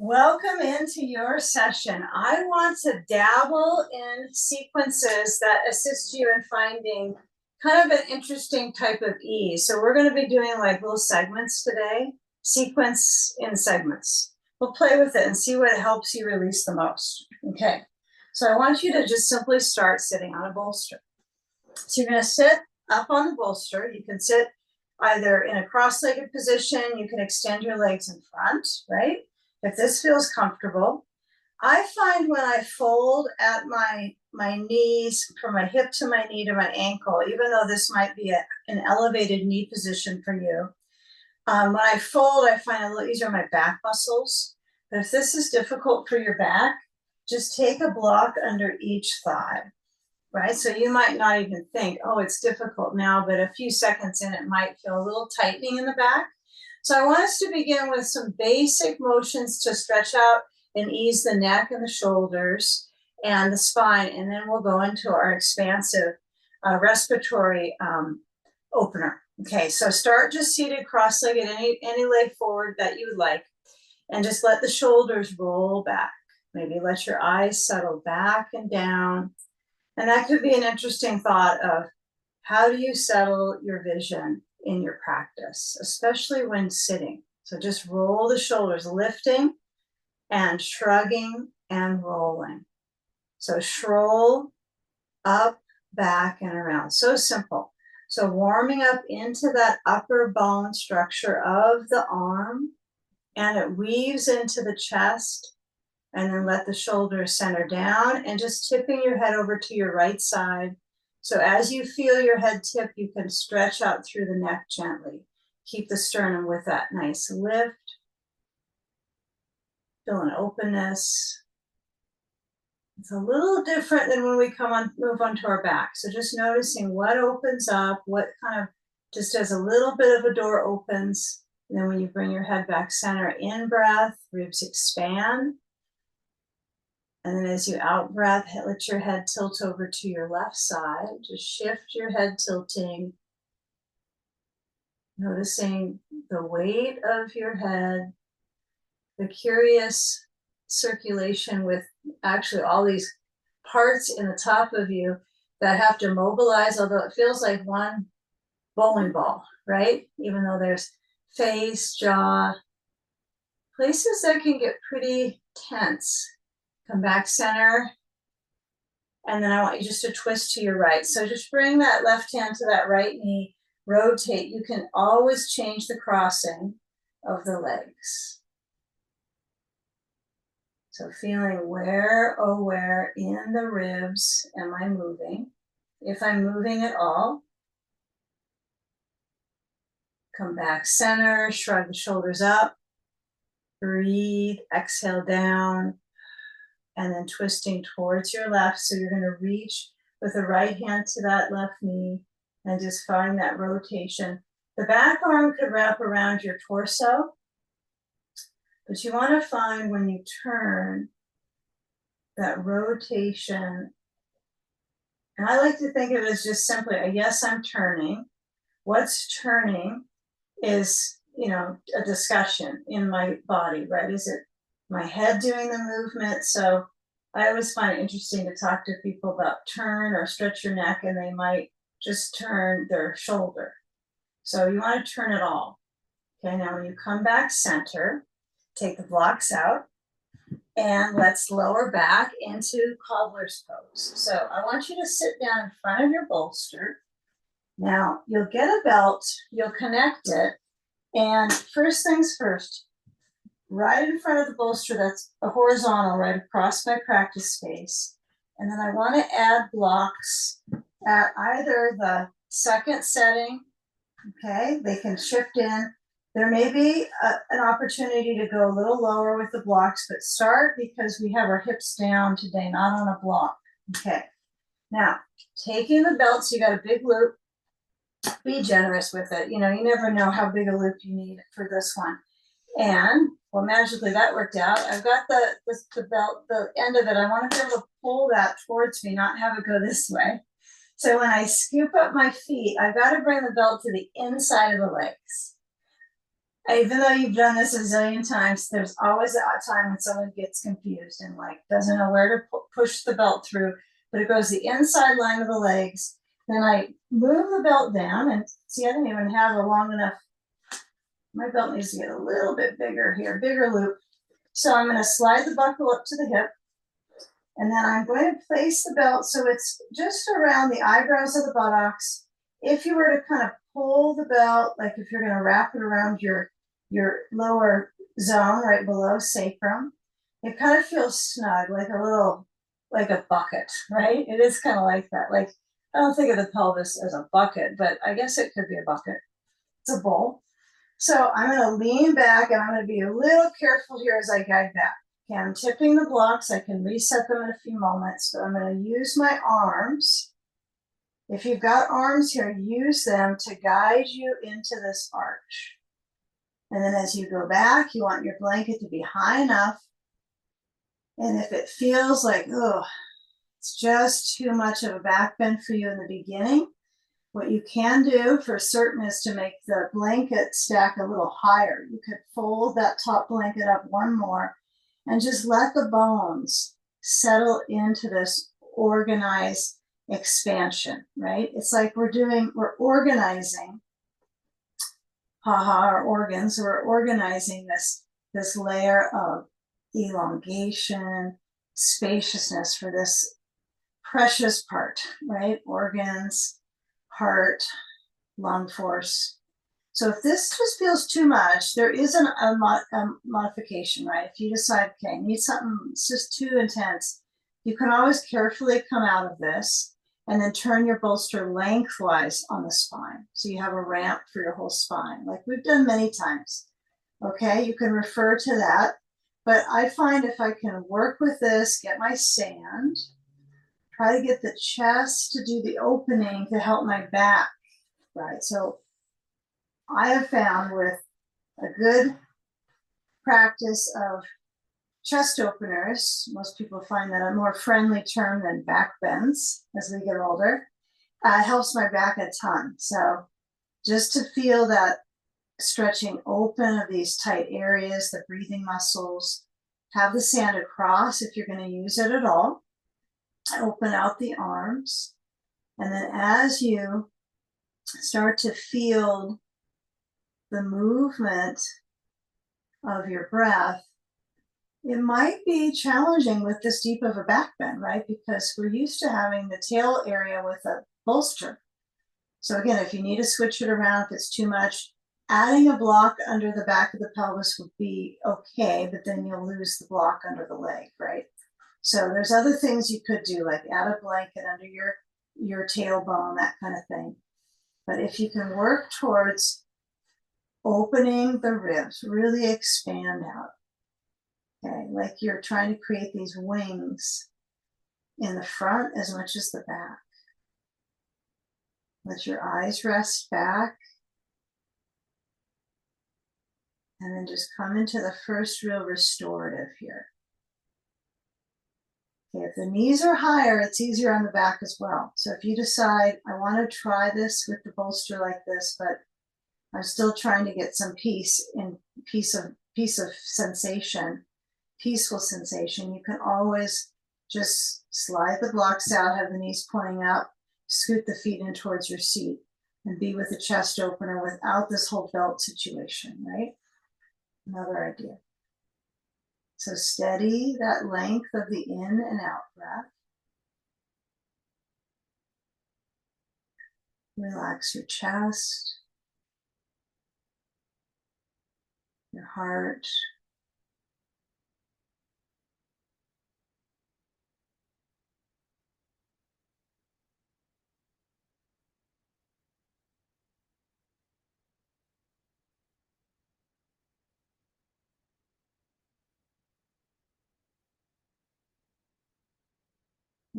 Welcome into your session. I want to dabble in sequences that assist you in finding kind of an interesting type of ease. So we're going to be doing like little segments today, sequence in segments. We'll play with it and see what helps you release the most. Okay, so I want you to just simply start sitting on a bolster. So you're going to sit up on the bolster. You can sit either in a cross-legged position. You can extend your legs in front, right? If this feels comfortable. I find when I fold at my knees, from my hip to my knee to my ankle, even though this might be an elevated knee position for you, when I fold, I find a little easier on my back muscles. But if this is difficult for your back, just take a block under each thigh, right? So you might not even think, oh, it's difficult now, but a few seconds in, it might feel a little tightening in the back. So I want us to begin with some basic motions to stretch out and ease the neck and the shoulders and the spine, and then we'll go into our expansive respiratory opener. Okay, so start just seated cross-legged, any leg forward that you would like, and just let the shoulders roll back. Maybe let your eyes settle back and down. And that could be an interesting thought of how do you settle your vision in your practice, especially when sitting. So just roll the shoulders, lifting and shrugging and rolling. So roll up, back, and around. So simple. So warming up into that upper bone structure of the arm, and it weaves into the chest, and then let the shoulders center down and just tipping your head over to your right side. So as you feel your head tip, you can stretch out through the neck gently. Keep the sternum with that nice lift. Feel an openness. It's a little different than when we move on to our back. So just noticing what opens up, what kind of just as a little bit of a door opens. And then when you bring your head back center, in breath, ribs expand. And then as you out breath, let your head tilt over to your left side. Just shift your head tilting. Noticing the weight of your head, the curious circulation with actually all these parts in the top of you that have to mobilize, although it feels like one bowling ball, right? Even though there's face, jaw, places that can get pretty tense. Come back center. And then I want you just to twist to your right. So just bring that left hand to that right knee, rotate. You can always change the crossing of the legs. So feeling where, oh, where in the ribs am I moving? If I'm moving at all. Come back center, shrug the shoulders up. Breathe, exhale down. And then twisting towards your left. So you're going to reach with the right hand to that left knee and just find that rotation. The back arm could wrap around your torso, but you want to find when you turn that rotation. And I like to think of it as just simply a yes, I'm turning. What's turning is, a discussion in my body, right? Is it my head doing the movement? So I always find it interesting to talk to people about turn or stretch your neck, and they might just turn their shoulder. So you want to turn it all. Okay, now when you come back center, take the blocks out, and let's lower back into cobbler's pose. So I want you to sit down in front of your bolster. Now you'll get a belt, you'll connect it, and first things first, right in front of the bolster, that's a horizontal, right across my practice space. And then I want to add blocks at either the second setting, okay, they can shift in. There may be an opportunity to go a little lower with the blocks, but start because we have our hips down today, not on a block. Okay, now taking the belt, so you got a big loop, be generous with it. You never know how big a loop you need for this one. And well, magically that worked out. I've got the belt, the end of it. I want to be able to pull that towards me, not have it go this way. So when I scoop up my feet, I've got to bring the belt to the inside of the legs. Even though you've done this a zillion times, there's always a time when someone gets confused and like doesn't know where to push the belt through, but it goes the inside line of the legs. Then I move the belt down and see, I didn't even have a long enough, my belt needs to get a little bit bigger here, bigger loop. So I'm going to slide the buckle up to the hip, and then I'm going to place the belt so it's just around the eyebrows of the buttocks. If you were to kind of pull the belt, like if you're going to wrap it around your lower zone right below sacrum, it kind of feels snug, like a little, like a bucket, right? It is kind of like that. Like, I don't think of the pelvis as a bucket, but I guess it could be a bucket. It's a bowl. So I'm going to lean back and I'm going to be a little careful here as I guide back. Okay, I'm tipping the blocks. I can reset them in a few moments, but I'm going to use my arms. If you've got arms here, use them to guide you into this arch. And then as you go back, you want your blanket to be high enough. And if it feels like, oh, it's just too much of a back bend for you in the beginning, what you can do for certain is to make the blanket stack a little higher. You could fold that top blanket up one more and just let the bones settle into this organized expansion, right? It's like we're organizing, our organs, we're organizing this layer of elongation, spaciousness for this precious part, right? Organs, heart, lung force. So if this just feels too much, there is a modification, right? If you decide, okay, I need something, it's just too intense, you can always carefully come out of this and then turn your bolster lengthwise on the spine. So you have a ramp for your whole spine, like we've done many times. Okay, you can refer to that. But I find if I can work with this, get my sand, try to get the chest to do the opening to help my back, right? So I have found with a good practice of chest openers, most people find that a more friendly term than back bends as we get older, helps my back a ton. So just to feel that stretching open of these tight areas, the breathing muscles, have the sand across if you're going to use it at all. Open out the arms. And then as you start to feel the movement of your breath, it might be challenging with this deep of a back bend, right? Because we're used to having the tail area with a bolster. So again, if you need to switch it around, if it's too much, adding a block under the back of the pelvis would be okay, but then you'll lose the block under the leg, right? So there's other things you could do, like add a blanket under your tailbone, that kind of thing. But if you can work towards opening the ribs, really expand out. Okay, like you're trying to create these wings in the front as much as the back. Let your eyes rest back. And then just come into the first real restorative here. Okay, if the knees are higher, it's easier on the back as well. So if you decide, I want to try this with the bolster like this, but I'm still trying to get some peace of sensation, peaceful sensation, you can always just slide the blocks out, have the knees pointing up, scoot the feet in towards your seat, and be with the chest opener without this whole belt situation, right? Another idea. So steady that length of the in and out breath. Relax your chest, your heart.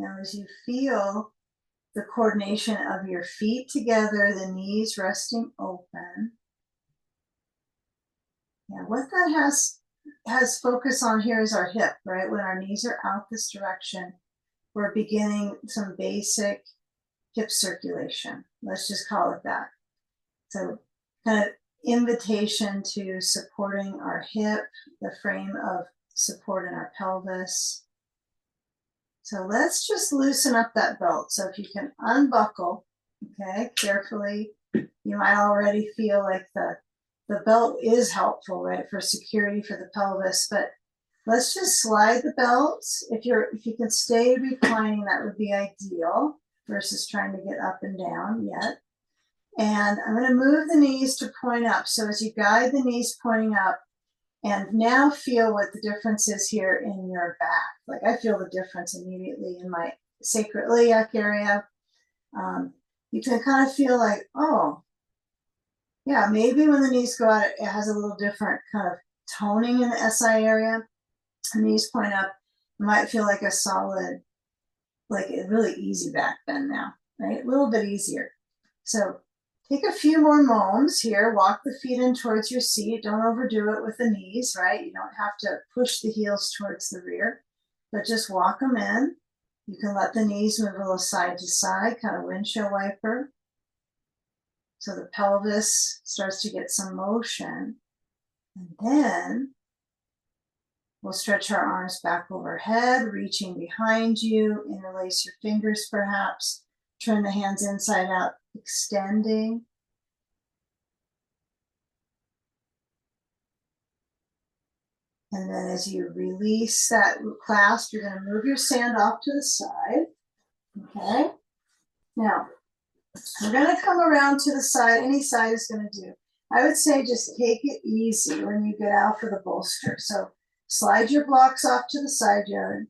Now, as you feel the coordination of your feet together, the knees resting open. Yeah, what that has focus on here is our hip, right? When our knees are out this direction, we're beginning some basic hip circulation. Let's just call it that. So kind of invitation to supporting our hip, the frame of support in our pelvis. So let's just loosen up that belt. So if you can unbuckle, okay, carefully, you might already feel like the belt is helpful, right, for security for the pelvis, but let's just slide the belt. If you can stay reclining, that would be ideal versus trying to get up and down yet. And I'm going to move the knees to point up. So as you guide the knees pointing up, and now feel what the difference is here in your back. Like I feel the difference immediately in my sacroiliac area. You can kind of feel like, oh, yeah, maybe when the knees go out, it has a little different kind of toning in the SI area. The knees point up, it might feel like a solid, like a really easy back bend now, right? A little bit easier. So take a few more moans here. Walk the feet in towards your seat. Don't overdo it with the knees, right? You don't have to push the heels towards the rear, but just walk them in. You can let the knees move a little side to side, kind of windshield wiper. So the pelvis starts to get some motion. And then we'll stretch our arms back overhead, reaching behind you, interlace your fingers perhaps, turn the hands inside out, extending. And then as you release that clasp, you're going to move your sand off to the side. Okay. Now, we're going to come around to the side. Any side is going to do. I would say just take it easy when you get out for the bolster. So slide your blocks off to the side yard.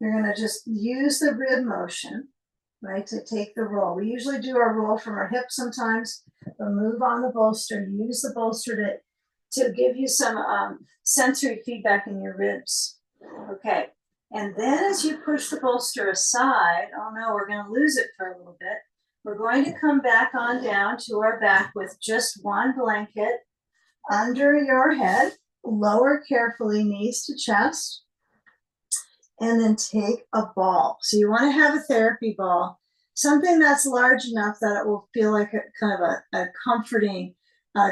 You're going to just use the rib motion, right, to take the roll. We usually do our roll from our hips sometimes, but move on the bolster. Use the bolster to give you some sensory feedback in your ribs. Okay. And then as you push the bolster aside, oh no, we're going to lose it for a little bit. We're going to come back on down to our back with just one blanket under your head. Lower carefully, knees to chest. And then take a ball. So you want to have a therapy ball, something that's large enough that it will feel like a kind of a comforting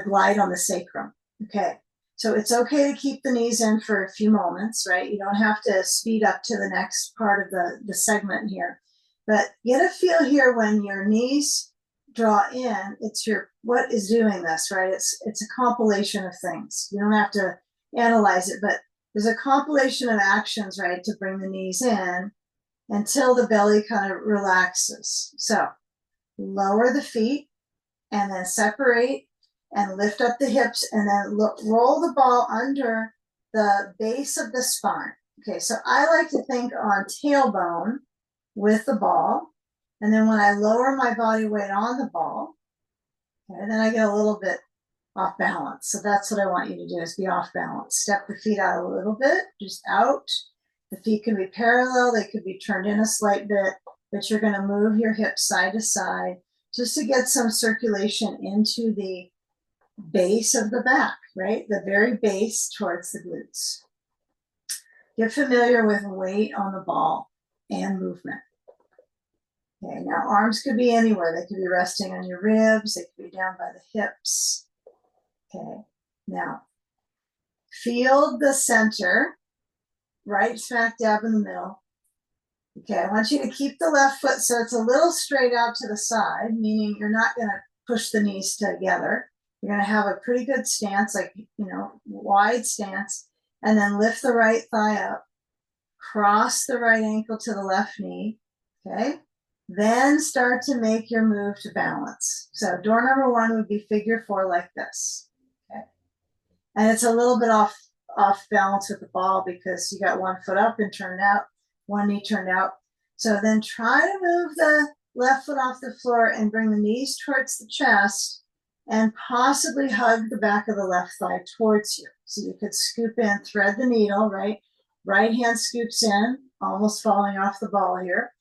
glide on the sacrum. Okay. So it's okay to keep the knees in for a few moments, right? You don't have to speed up to the next part of the segment here. But get a feel here when your knees draw in, it's what is doing this, right? It's a compilation of things. You don't have to analyze it, but there's a compilation of actions, right, to bring the knees in until the belly kind of relaxes. So lower the feet and then separate and lift up the hips and then roll the ball under the base of the spine. Okay, so I like to think on tailbone with the ball. And then when I lower my body weight on the ball, okay, then I get a little bit off balance. So that's what I want you to do, is be off balance. Step the feet out a little bit, just out. The feet can be parallel, they could be turned in a slight bit, but you're going to move your hips side to side just to get some circulation into the base of the back, right? The very base towards the glutes. Get familiar with weight on the ball and movement. Okay, now arms could be anywhere. They could be resting on your ribs, they could be down by the hips. Okay, now feel the center, right smack dab in the middle. Okay, I want you to keep the left foot so it's a little straight out to the side, meaning you're not going to push the knees together. You're going to have a pretty good stance, like, wide stance, and then lift the right thigh up, cross the right ankle to the left knee. Okay, then start to make your move to balance. So door number one would be figure four like this. Okay, and it's a little bit off balance with the ball because you got one foot up and turned out, one knee turned out. So then try to move the left foot off the floor and bring the knees towards the chest and possibly hug the back of the left thigh towards you. So you could scoop in, thread the needle, right? Right hand scoops in, almost falling off the ball here.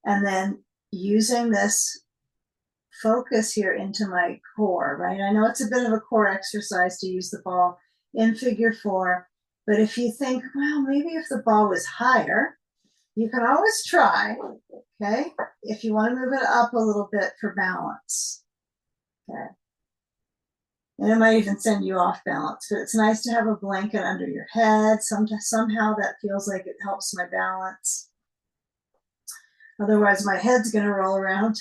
And then using this focus here into my core, right? I know it's a bit of a core exercise to use the ball in figure four, but if you think, well, maybe if the ball was higher, you can always try, okay? If you want to move it up a little bit for balance, okay? And it might even send you off balance, but it's nice to have a blanket under your head. Somehow that feels like it helps my balance. Otherwise, my head's going to roll around.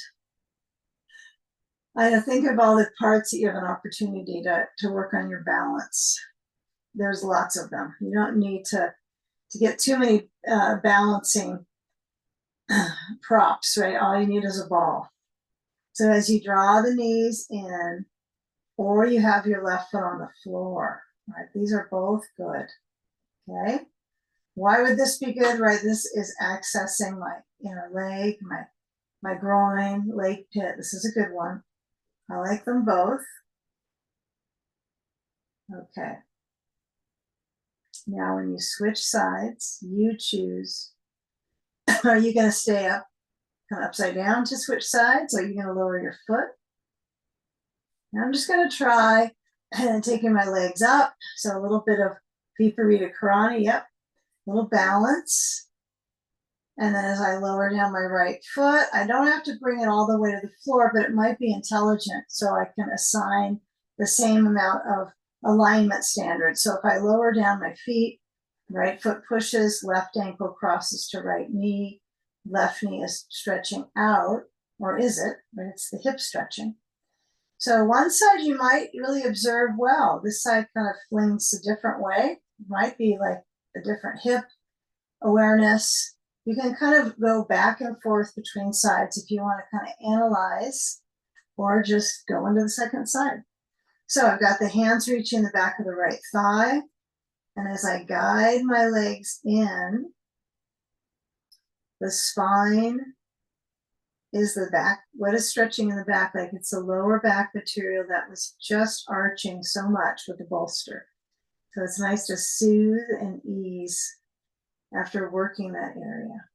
I think of all the parts that you have an opportunity to work on your balance. There's lots of them. You don't need to get too many balancing props, right? All you need is a ball. So as you draw the knees in, or you have your left foot on the floor, right? These are both good, okay? Why would this be good, right? This is accessing my inner leg, my groin, leg pit. This is a good one. I like them both. Okay. Now when you switch sides, you choose, are you going to stay up, kind of upside down to switch sides? Or are you going to lower your foot? Now I'm just going to try taking my legs up. So a little bit of Viparita Karani, yep. A little balance. And then as I lower down my right foot, I don't have to bring it all the way to the floor, but it might be intelligent so I can assign the same amount of alignment standards. So if I lower down my feet, right foot pushes, left ankle crosses to right knee, left knee is stretching out, or is it? But it's the hip stretching. So one side you might really observe well. This side kind of flings a different way. It might be like a different hip awareness. You can kind of go back and forth between sides if you want to kind of analyze or just go into the second side. So I've got the hands reaching the back of the right thigh. And as I guide my legs in, the spine is the back. What is stretching in the back? Like it's the lower back material that was just arching so much with the bolster. So it's nice to soothe and ease after working that area.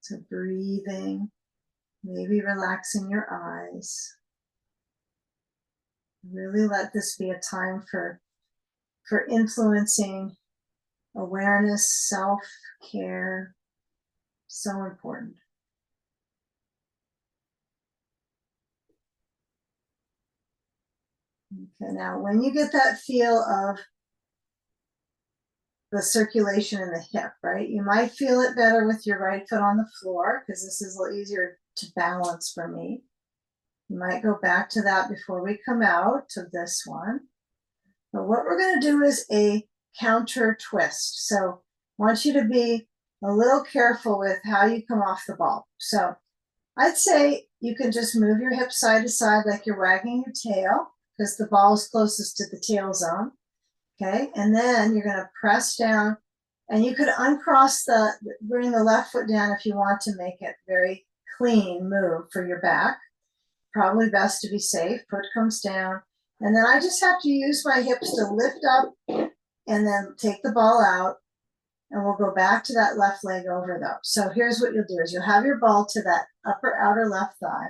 So breathing, maybe relaxing your eyes. Really let this be a time for influencing awareness, self-care. So important. Okay, now when you get that feel of the circulation in the hip, right? You might feel it better with your right foot on the floor because this is a little easier to balance for me. You might go back to that before we come out to this one. But what we're going to do is a counter twist. So I want you to be a little careful with how you come off the ball. So I'd say you can just move your hips side to side like you're wagging your tail because the ball is closest to the tail zone. Okay, and then you're going to press down, and you could uncross bring the left foot down if you want to make it very clean move for your back. Probably best to be safe. Foot comes down, and then I just have to use my hips to lift up and then take the ball out, and we'll go back to that left leg over though. So here's what you'll do is you'll have your ball to that upper outer left thigh.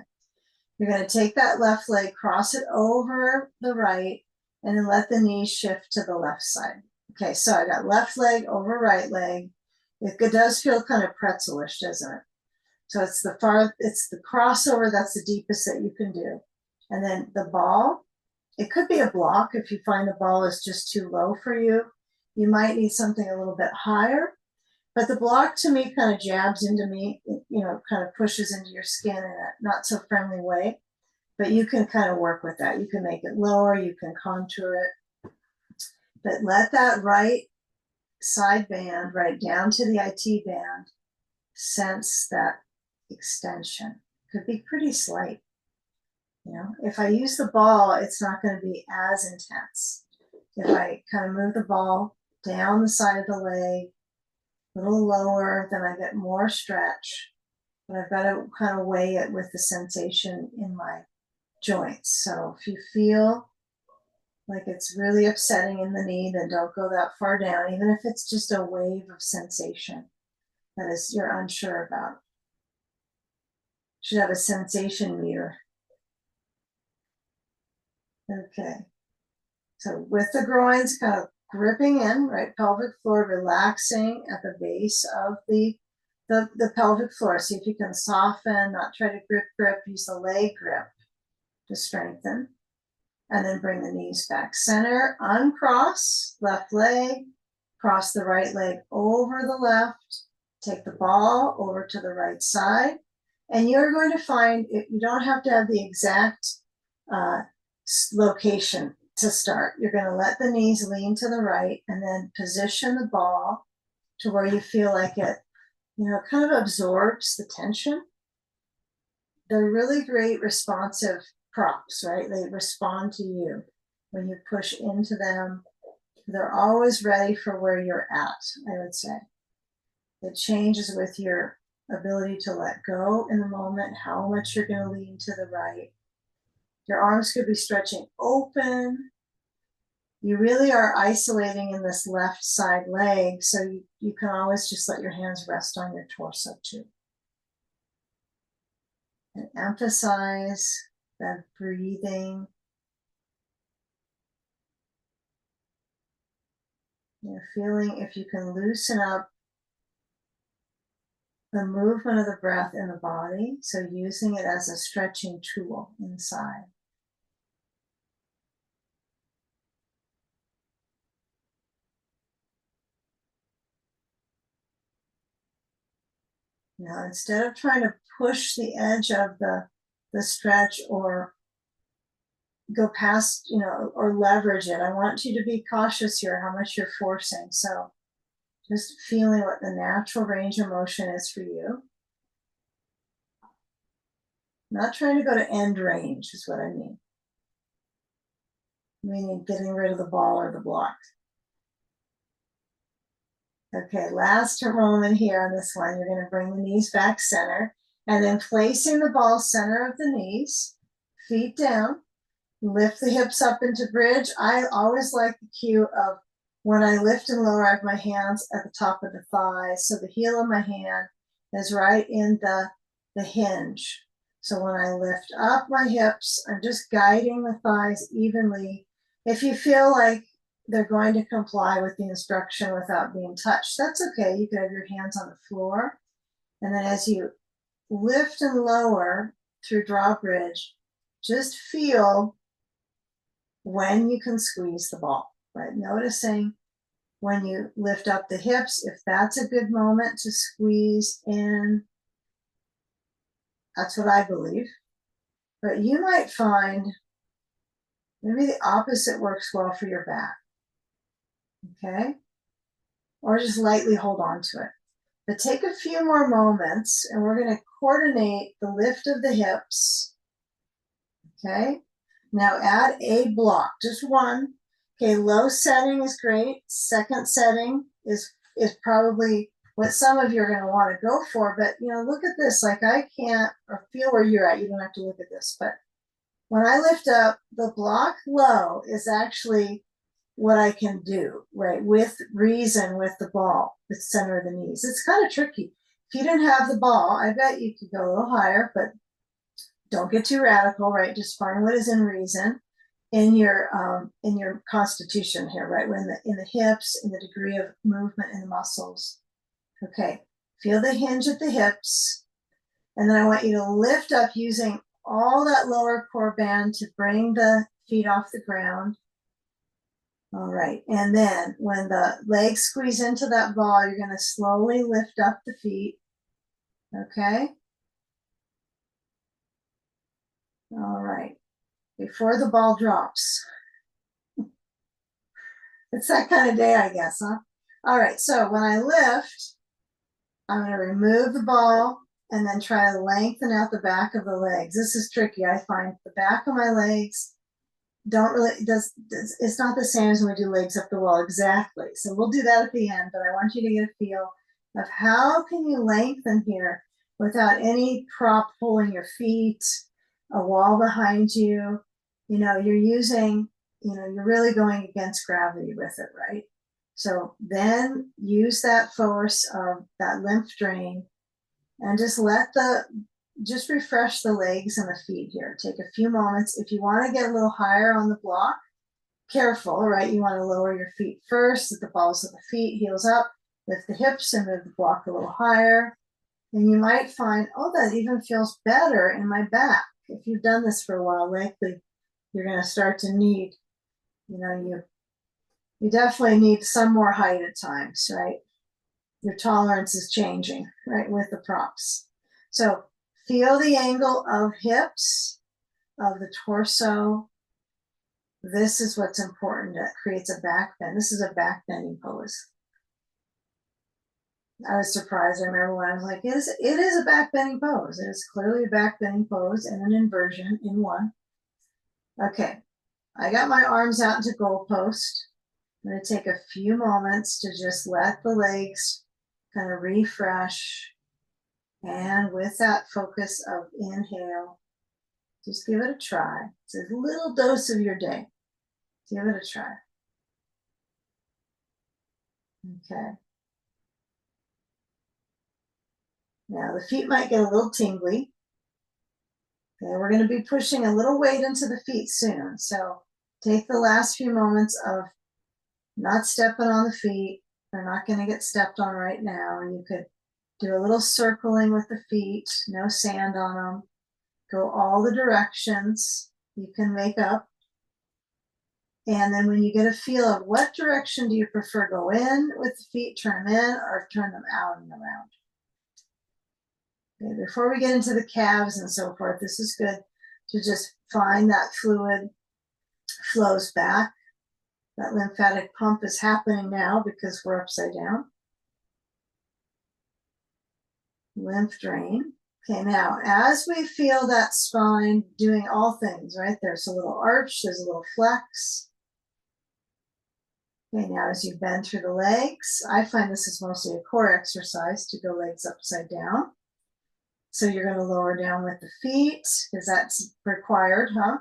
You're going to take that left leg, cross it over the right, and then let the knees shift to the left side. Okay, so I got left leg over right leg. It does feel kind of pretzelish, doesn't it? So it's the crossover, that's the deepest that you can do. And then the ball, it could be a block if you find the ball is just too low for you. You might need something a little bit higher. But the block to me kind of jabs into me, kind of pushes into your skin in a not so friendly way. But you can kind of work with that. You can make it lower, you can contour it. But let that right side band, right down to the IT band, sense that extension. Could be pretty slight. If I use the ball, it's not going to be as intense. If I kind of move the ball down the side of the leg, a little lower, then I get more stretch. But I've got to kind of weigh it with the sensation in my joints. So if you feel like it's really upsetting in the knee, then don't go that far down, even if it's just a wave of sensation that is you're unsure about. Should have a sensation meter. Okay. So with the groins kind of gripping in, right, pelvic floor, relaxing at the base of the pelvic floor. See if you can soften, not try to grip, use the leg grip to strengthen. And then bring the knees back center, uncross, left leg, cross the right leg over the left, take the ball over to the right side. And you're going to find you don't have to have the exact location to start. You're going to let the knees lean to the right and then position the ball to where you feel like it, kind of absorbs the tension. They're really great responsive props, right? They respond to you when you push into them. They're always ready for where you're at, I would say. It changes with your ability to let go in the moment, how much you're going to lean to the right. Your arms could be stretching open. You really are isolating in this left side leg, so you can always just let your hands rest on your torso too. And emphasize that breathing. You're feeling if you can loosen up the movement of the breath in the body, so using it as a stretching tool inside. Now, instead of trying to push the edge of the stretch or go past, or leverage it, I want you to be cautious here how much you're forcing. So just feeling what the natural range of motion is for you. Not trying to go to end range is what I mean. Meaning getting rid of the ball or the block. Okay, last moment here on this one. You're going to bring the knees back center and then placing the ball center of the knees, feet down, lift the hips up into bridge. I always like the cue of when I lift and lower, I have my hands at the top of the thighs. So the heel of my hand is right in the hinge. So when I lift up my hips, I'm just guiding the thighs evenly. If you feel like they're going to comply with the instruction without being touched, that's okay. You can have your hands on the floor. And then as you lift and lower through drawbridge, just feel when you can squeeze the ball, right? Noticing when you lift up the hips, if that's a good moment to squeeze in. That's what I believe. But you might find maybe the opposite works well for your back. Okay? Or just lightly hold on to it. But take a few more moments and we're going to coordinate the lift of the hips. Okay? Now add a block, just one. Okay, low setting is great. Second setting is probably what some of you are going to want to go for. But, look at this. Like I can't, or feel where you're at. You don't have to look at this. But when I lift up, the block low is actually what I can do, right? With reason, with the ball, the center of the knees. It's kind of tricky. If you didn't have the ball, I bet you could go a little higher, but don't get too radical, right? Just find what is in reason in your constitution here, right? When in the hips, in the degree of movement in the muscles. Okay, feel the hinge at the hips. And then I want you to lift up using all that lower core band to bring the feet off the ground. All right, and then when the legs squeeze into that ball, you're going to slowly lift up the feet. Okay. All right, before the ball drops. It's that kind of day, I guess, huh? All right, so when I lift, I'm going to remove the ball and then try to lengthen out the back of the legs. This is tricky. I find the back of my legs it's not the same as when we do legs up the wall exactly. So we'll do that at the end, but I want you to get a feel of how can you lengthen here without any prop pulling your feet, a wall behind you. You're using, you're really going against gravity with it, right? So then use that force of that lymph drain and just refresh the legs and the feet here. Take a few moments. If you want to get a little higher on the block, careful, right? You want to lower your feet first at the balls of the feet, heels up, lift the hips and move the block a little higher. And you might find, oh, that even feels better in my back. If you've done this for a while, likely you're going to start to need, you definitely need some more height at times, right? Your tolerance is changing, right, with the props. So feel the angle of hips, of the torso. This is what's important. That creates a back bend. This is a back bending pose. I was surprised. I remember when I was like, it is a back bending pose. It is clearly a back bending pose and an inversion in one. Okay, I got my arms out into goalpost. I'm going to take a few moments to just let the legs kind of refresh. And with that focus of inhale, just give it a try. It's a little dose of your day. Give it a try. Okay. Now the feet might get a little tingly. Okay, we're going to be pushing a little weight into the feet soon. So take the last few moments of not stepping on the feet. They're not going to get stepped on right now. You could do a little circling with the feet, no sand on them. Go all the directions you can make up. And then when you get a feel of what direction do you prefer, go in with the feet, turn them in, or turn them out and around. Okay, before we get into the calves and so forth, this is good to just find that fluid flows back. That lymphatic pump is happening now because we're upside down. Lymph drain. Okay, now as we feel that spine doing all things, right? There's a little arch, there's a little flex. Okay, now as you bend through the legs, I find this is mostly a core exercise to go legs upside down. So you're going to lower down with the feet because that's required, huh?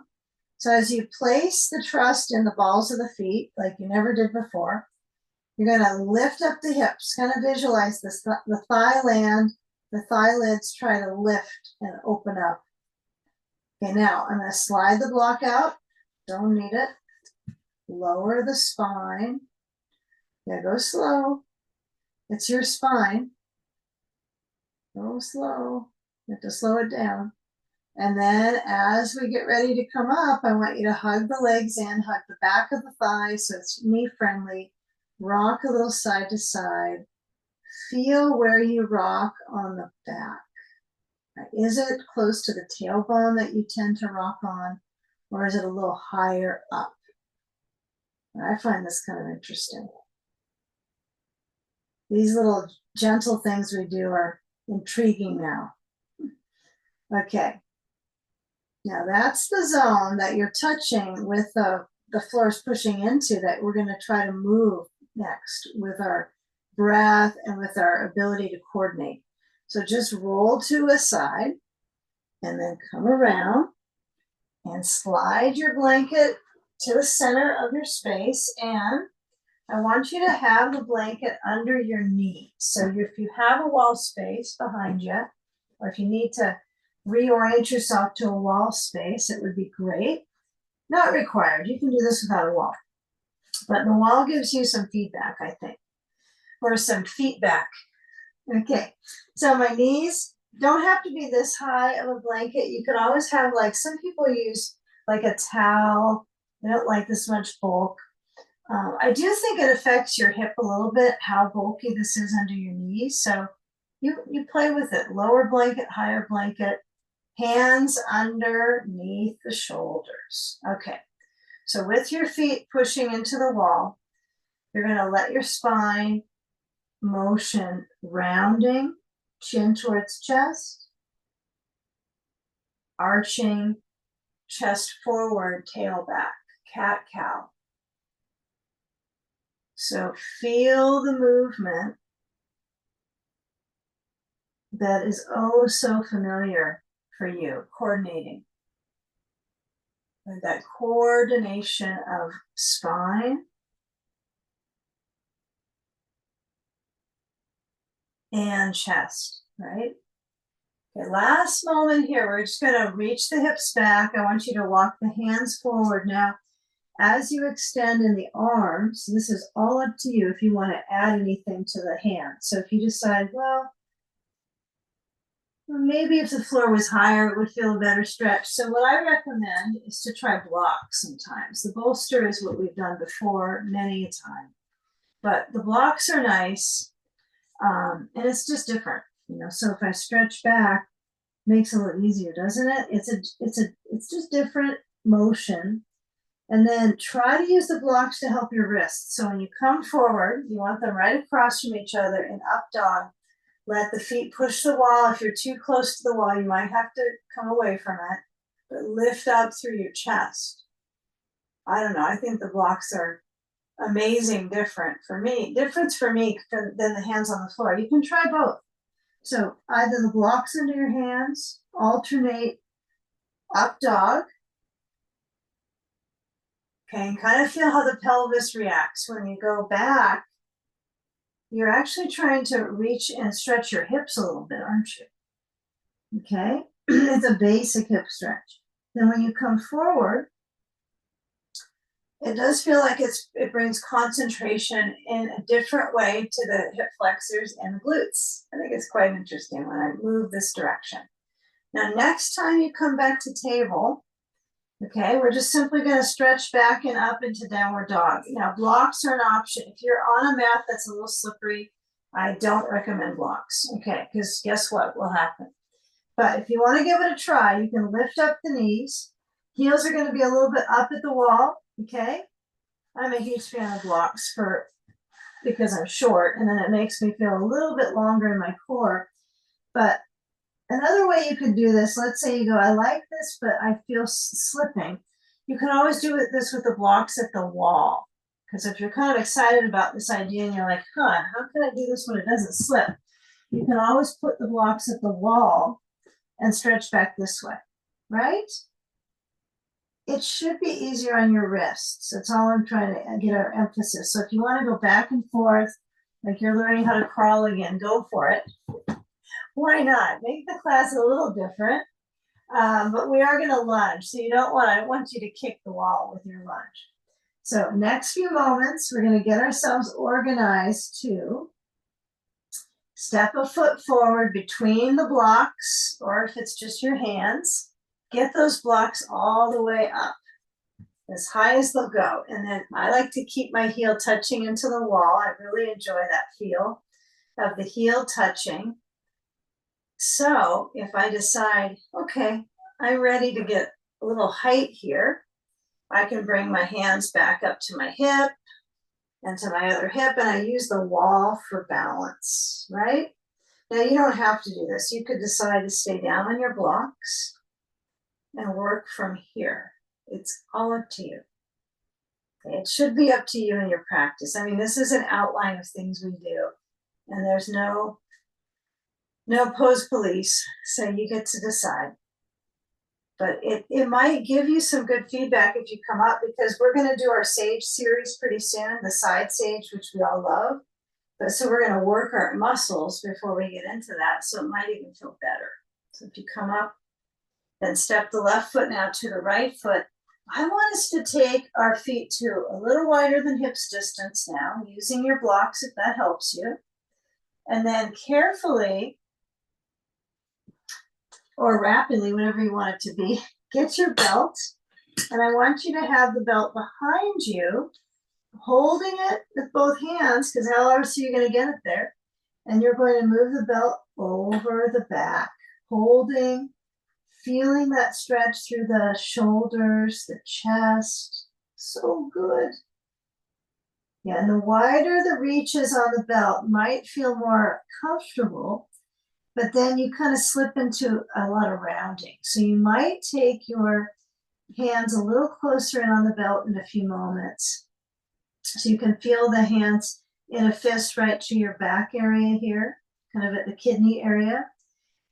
So as you place the trust in the balls of the feet, like you never did before, you're going to lift up the hips, kind of visualize this, the thigh land, the thigh lids try to lift and open up. Okay, now I'm going to slide the block out. Don't need it. Lower the spine. Yeah, go slow. It's your spine. Go slow. You have to slow it down. And then as we get ready to come up, I want you to hug the legs in, hug the back of the thigh so it's knee friendly. Rock a little side to side. Feel where you rock on the back. Is it close to the tailbone that you tend to rock on, or is it a little higher up? And I find this kind of interesting. These little gentle things we do are intriguing now. Okay. Now that's the zone that you're touching with the floor is pushing into that we're going to try to move next with our breath and with our ability to coordinate. So just roll to a side and then come around and slide your blanket to the center of your space. And I want you to have the blanket under your knee. So if you have a wall space behind you, or if you need to reorient yourself to a wall space, it would be great. Not required. You can do this without a wall. But the wall gives you some feedback, I think, or some feedback. Okay, so my knees don't have to be this high of a blanket. You could always have, like, some people use like a towel. They don't like this much bulk. I do think it affects your hip a little bit, how bulky this is under your knees. So you play with it. Lower blanket, higher blanket, hands underneath the shoulders. Okay, so with your feet pushing into the wall, you're going to let your spine motion rounding, chin towards chest, arching, chest forward, tail back, cat-cow. So feel the movement that is oh so familiar for you, coordinating. And that coordination of spine and chest, right? Okay, last moment here. We're just going to reach the hips back. I want you to walk the hands forward. Now, as you extend in the arms, this is all up to you if you want to add anything to the hands. So if you decide, well, Maybe if the floor was higher, it would feel a better stretch. So what I recommend is to try blocks sometimes. The bolster is what we've done before many a time. But the blocks are nice, and it's just different, you know. So if I stretch back, makes it a little easier, doesn't it? It's just different motion. And then try to use the blocks to help your wrists. So when you come forward, you want them right across from each other in up dog. Let the feet push the wall. If you're too close to the wall, you might have to come away from it, but lift up through your chest. I don't know. I think the blocks are amazing, difference for me than the hands on the floor. You can try both. So either the blocks under your hands, alternate up dog. Okay, and kind of feel how the pelvis reacts. When you go back, you're actually trying to reach and stretch your hips a little bit, aren't you? Okay, it's a basic hip stretch. Then when you come forward, it does feel like it brings concentration in a different way to the hip flexors and the glutes. I think it's quite interesting when I move this direction. Now, next time you come back to table, okay, we're just simply going to stretch back and up into downward dog. Now, blocks are an option. If you're on a mat that's a little slippery, I don't recommend blocks, okay, because guess what will happen? But if you want to give it a try, you can lift up the knees. Heels are going to be a little bit up at the wall, okay? I'm a huge fan of blocks because I'm short, and then it makes me feel a little bit longer in my core. But another way you could do this, let's say you go, I like this, but I feel slipping. You can always do this with the blocks at the wall. Because if you're kind of excited about this idea and you're like, how can I do this when it doesn't slip? You can always put the blocks at the wall and stretch back this way, right? It should be easier on your wrists. That's all I'm trying to get our emphasis. So if you want to go back and forth, like you're learning how to crawl again, go for it. Why not? Make the class a little different. But we are going to lunge. So I want you to kick the wall with your lunge. So next few moments, we're going to get ourselves organized to step a foot forward between the blocks, or if it's just your hands, get those blocks all the way up, as high as they'll go. And then I like to keep my heel touching into the wall. I really enjoy that feel of the heel touching. So if I decide, okay, I'm ready to get a little height here, I can bring my hands back up to my hip and to my other hip, and I use the wall for balance, right? Now, you don't have to do this. You could decide to stay down on your blocks and work from here. It's all up to you. Okay? It should be up to you in your practice. I mean, this is an outline of things we do, and there's no pose police, so you get to decide. But it might give you some good feedback if you come up, because we're going to do our sage series pretty soon, the side sage, which we all love. But so we're going to work our muscles before we get into that, so it might even feel better. So if you come up, then step the left foot now to the right foot. I want us to take our feet to a little wider than hips distance now, using your blocks if that helps you. And then carefully, or rapidly, whatever you want it to be, get your belt. And I want you to have the belt behind you, holding it with both hands, because how else are you going to get it there? And you're going to move the belt over the back, holding, feeling that stretch through the shoulders, the chest. So good. Yeah, and the wider the reaches on the belt might feel more comfortable, but then you kind of slip into a lot of rounding. So you might take your hands a little closer in on the belt in a few moments. So you can feel the hands in a fist right to your back area here, kind of at the kidney area.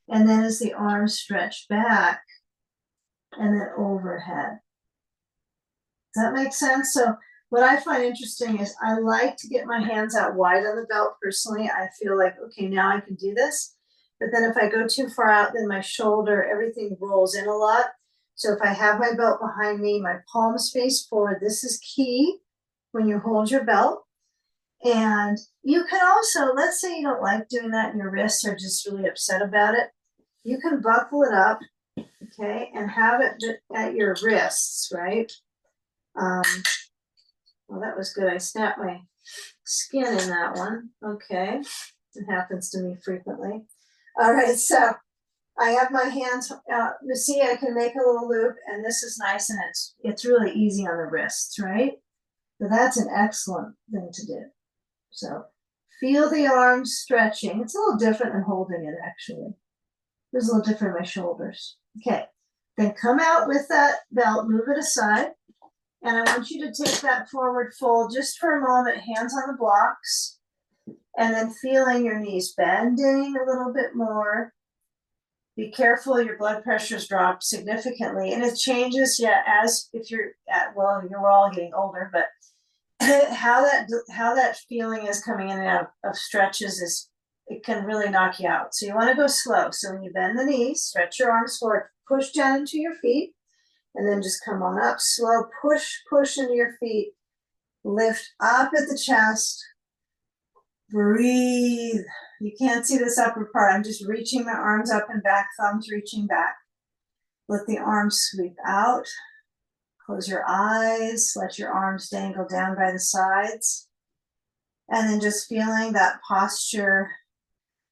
And then as the arms stretch back and then overhead. Does that make sense? So what I find interesting is I like to get my hands out wide on the belt personally. I feel like, okay, now I can do this. But then if I go too far out, then my shoulder, everything rolls in a lot. So if I have my belt behind me, my palms face forward, this is key when you hold your belt. And you can also, let's say you don't like doing that and your wrists are just really upset about it. you can buckle it up, okay, and have it at your wrists, right? Well, that was good. I snapped my skin in that one. Okay, it happens to me frequently. All right, so I have my hands, you see, I can make a little loop, and this is nice, and it's really easy on the wrists, right? So that's an excellent thing to do. So feel the arms stretching. It's a little different than holding it, actually. It's a little different in my shoulders. Okay, then come out with that belt, move it aside, and I want you to take that forward fold just for a moment, hands on the blocks, and then feeling your knees bending a little bit more. Be careful, your blood pressure's dropped significantly, and it changes, yeah, as if you're at, well, you're all getting older, but how that feeling is coming in and out of stretches is, it can really knock you out. So you want to go slow. So when you bend the knees, stretch your arms forward, push down into your feet, and then just come on up, slow, push into your feet, lift up at the chest, breathe. You can't see this upper part. I'm just reaching my arms up and back, thumbs reaching back. Let the arms sweep out. Close your eyes, let your arms dangle down by the sides. And then just feeling that posture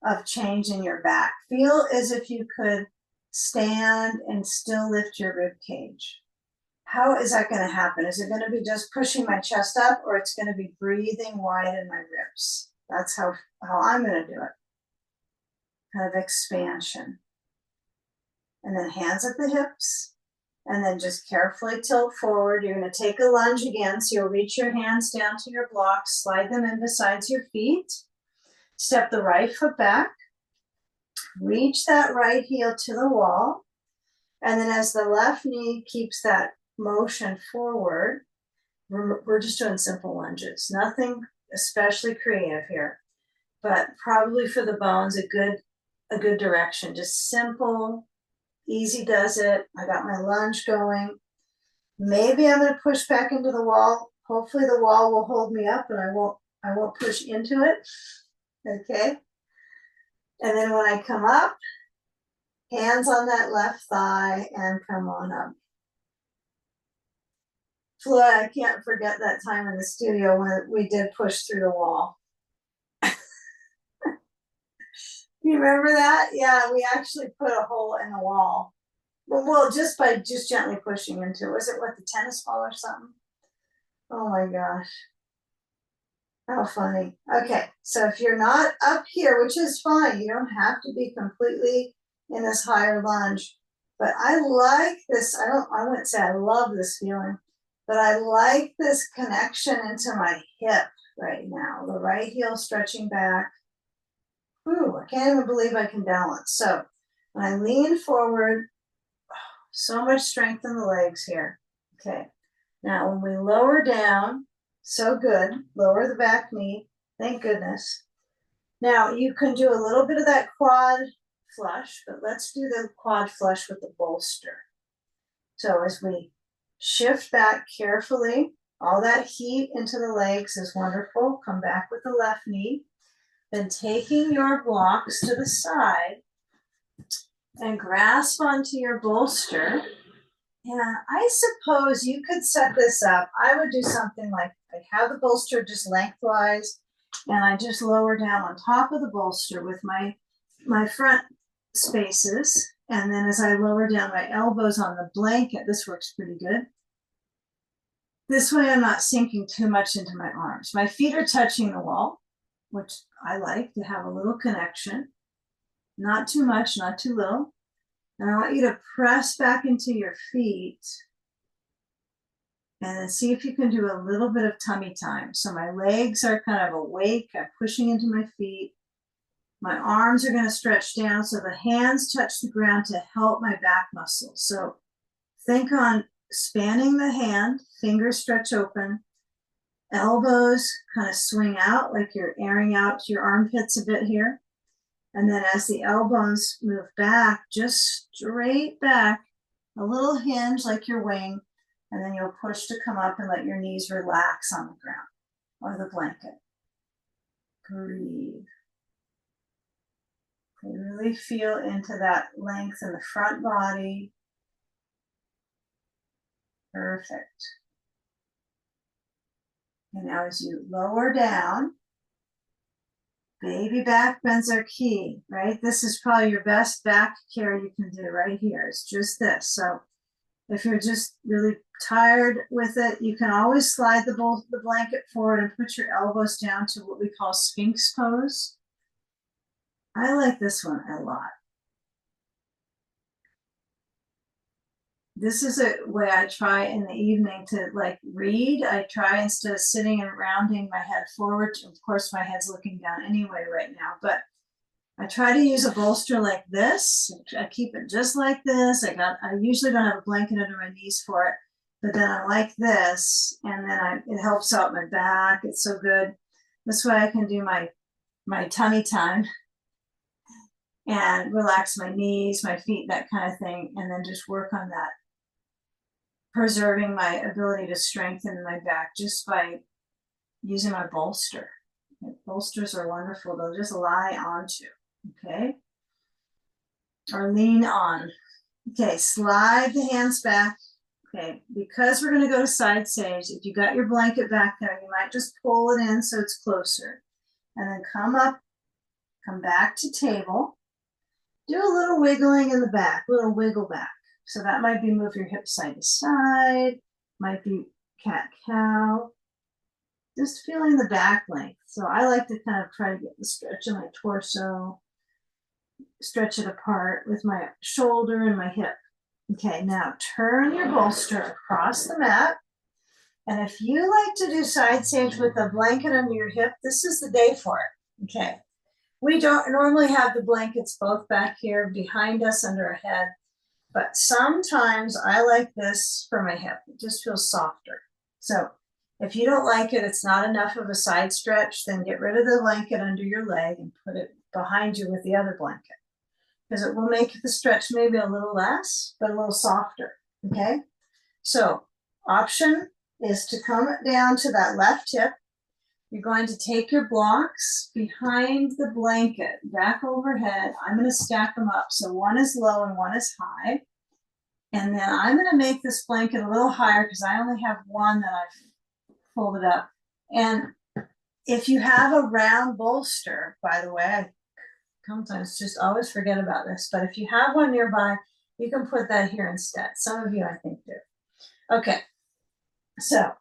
of change in your back. Feel as if you could stand and still lift your rib cage. How is that going to happen? Is it going to be just pushing my chest up, or it's going to be breathing wide in my ribs? That's how I'm going to do it. Kind of expansion. And then hands at the hips. And then just carefully tilt forward. You're going to take a lunge again. So you'll reach your hands down to your blocks, slide them in beside your feet. Step the right foot back. Reach that right heel to the wall. And then as the left knee keeps that motion forward, we're just doing simple lunges. Nothing especially creative here, but probably for the bones, a good direction. Just simple, easy does it. I got my lunge going. Maybe I'm going to push back into the wall. Hopefully the wall will hold me up and I won't push into it. Okay. And then when I come up, hands on that left thigh and come on up. Floyd, I can't forget that time in the studio when we did push through the wall. You remember that? Yeah, we actually put a hole in the wall. Well, just by gently pushing into it. Was it with the tennis ball or something? Oh my gosh. How funny. Okay, so if you're not up here, which is fine, you don't have to be completely in this higher lunge, but I like this. I wouldn't say I love this feeling, but I like this connection into my hip right now. The right heel stretching back. Ooh, I can't even believe I can balance. So when I lean forward, so much strength in the legs here. Okay, now when we lower down, so good, lower the back knee, thank goodness. Now you can do a little bit of that quad flush, but let's do the quad flush with the bolster. So as we shift back carefully, all that heat into the legs is wonderful. Come back with the left knee. Then taking your blocks to the side and grasp onto your bolster. And I suppose you could set this up. I would do something like I have the bolster just lengthwise, and I just lower down on top of the bolster with my front spaces. And then as I lower down my elbows on the blanket, this works pretty good. This way I'm not sinking too much into my arms. My feet are touching the wall, which I like to have a little connection. Not too much, not too little. And I want you to press back into your feet and then see if you can do a little bit of tummy time. So my legs are kind of awake. I'm pushing into my feet. My arms are going to stretch down so the hands touch the ground to help my back muscles. So think on spanning the hand, fingers stretch open, elbows kind of swing out like you're airing out your armpits a bit here. And then as the elbows move back, just straight back, a little hinge like your wing, and then you'll push to come up and let your knees relax on the ground or the blanket. Breathe. Okay, really feel into that length in the front body. Perfect. And now as you lower down, baby back bends are key, right? This is probably your best back care you can do right here. It's just this. So if you're just really tired with it, you can always slide the blanket forward and put your elbows down to what we call Sphinx pose. I like this one a lot. This is a way I try in the evening to like read. I try, instead of sitting and rounding my head forward, of course my head's looking down anyway right now, but I try to use a bolster like this. I keep it just like this. I usually don't have a blanket under my knees for it, but then I like this, and then it helps out my back. It's so good. This way I can do my tummy time and relax my knees, my feet, that kind of thing, and then just work on that, preserving my ability to strengthen my back just by using my bolster. Bolsters are wonderful. They'll just lie onto, okay? Or lean on. Okay, slide the hands back. Okay, because we're going to go to side sage, if you got your blanket back there, you might just pull it in so it's closer. And then come up, come back to table. Do a little wiggling in the back, little wiggle back. So that might be move your hips side to side, might be cat-cow. Just feeling the back length. So I like to kind of try to get the stretch in my torso, stretch it apart with my shoulder and my hip. Okay, now turn your bolster across the mat. And if you like to do side sage with a blanket under your hip, this is the day for it. Okay. We don't normally have the blankets both back here behind us under our head, but sometimes I like this for my hip. It just feels softer. So if you don't like it, it's not enough of a side stretch, then get rid of the blanket under your leg and put it behind you with the other blanket, because it will make the stretch maybe a little less, but a little softer, okay? So option is to come down to that left hip. You're going to take your blocks behind the blanket, back overhead. I'm going to stack them up. So one is low and one is high. And then I'm going to make this blanket a little higher because I only have one that I've folded up. And if you have a round bolster, by the way, I sometimes just always forget about this, but if you have one nearby, you can put that here instead. Some of you, I think, do. Okay, so I'm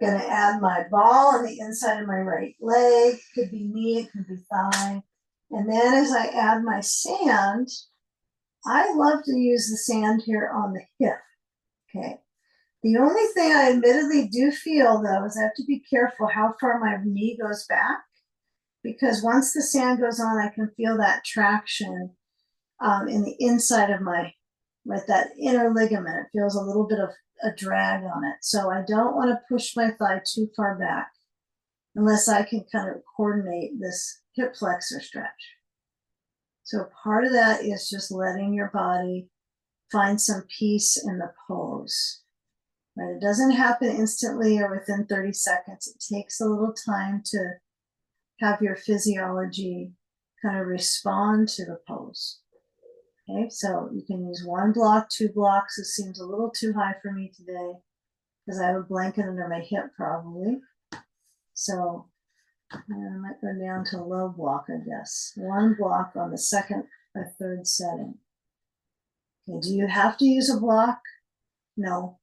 gonna add my ball on the inside of my right leg. Could be knee, it could be thigh. And then as I add my sand, I love to use the sand here on the hip, okay? The only thing I admittedly do feel, though, is I have to be careful how far my knee goes back, because once the sand goes on, I can feel that traction in the inside of my, right, that inner ligament. It feels a little bit of a drag on it. So I don't want to push my thigh too far back unless I can kind of coordinate this hip flexor stretch. So part of that is just letting your body find some peace in the pose. Right? It doesn't happen instantly or within 30 seconds. It takes a little time to have your physiology kind of respond to the pose. Okay, so you can use one block, 2 blocks. It seems a little too high for me today because I have a blanket under my hip probably. So I might go down to a low block, I guess. 1 block on the second or third setting. Okay, do you have to use a block? No.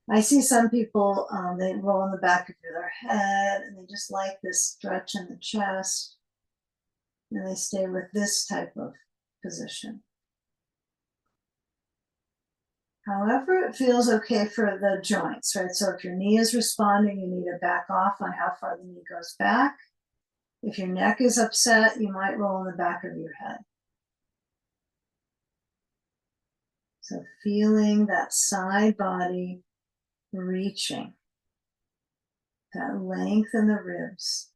I see some people, they roll in the back of their head and they just like this stretch in the chest. And they stay with this type of position. However, it feels okay for the joints, right? So if your knee is responding, you need to back off on how far the knee goes back. If your neck is upset, you might roll in the back of your head. So feeling that side body reaching, that length in the ribs,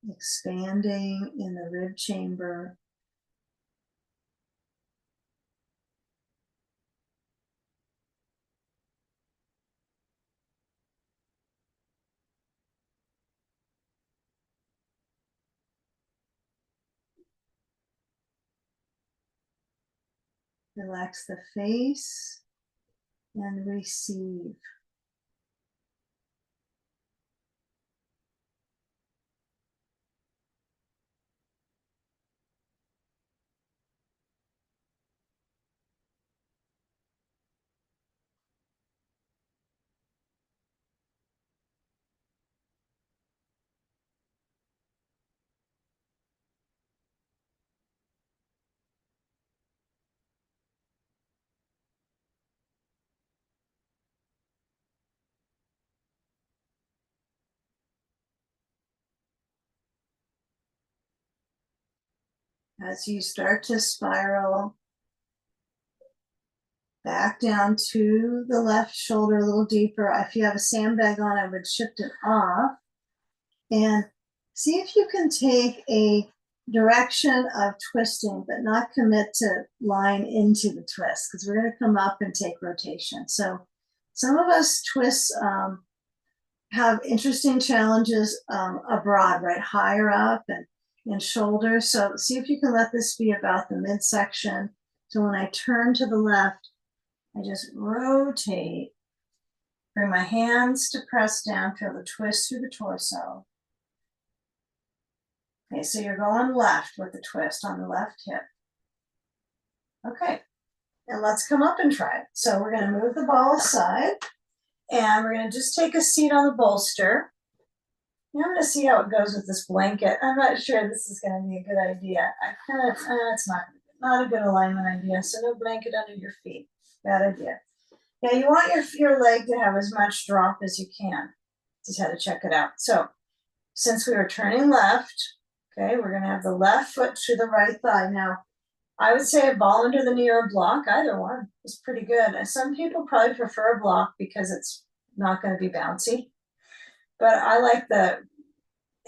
expanding in the rib chamber. Relax the face and receive. As you start to spiral back down to the left shoulder a little deeper. If you have a sandbag on, I would shift it off and see if you can take a direction of twisting, but not commit to line into the twist, because we're going to come up and take rotation. So some of us twists have interesting challenges abroad, right? Higher up and in shoulders. So see if you can let this be about the midsection. So when I turn to the left, I just rotate, bring my hands to press down, feel the twist through the torso. Okay, so you're going left with the twist on the left hip. Okay, and let's come up and try it. So we're gonna move the ball aside and we're gonna just take a seat on the bolster. And I'm gonna see how it goes with this blanket. I'm not sure this is gonna be a good idea. I kind of, it's not a good alignment idea. So no blanket under your feet, bad idea. Now you want your leg to have as much drop as you can. Just had to check it out. So since we were turning left, okay, we're gonna have the left foot to the right thigh. Now, I would say a ball under the knee or a block, either one is pretty good. And some people probably prefer a block because it's not gonna be bouncy. But I like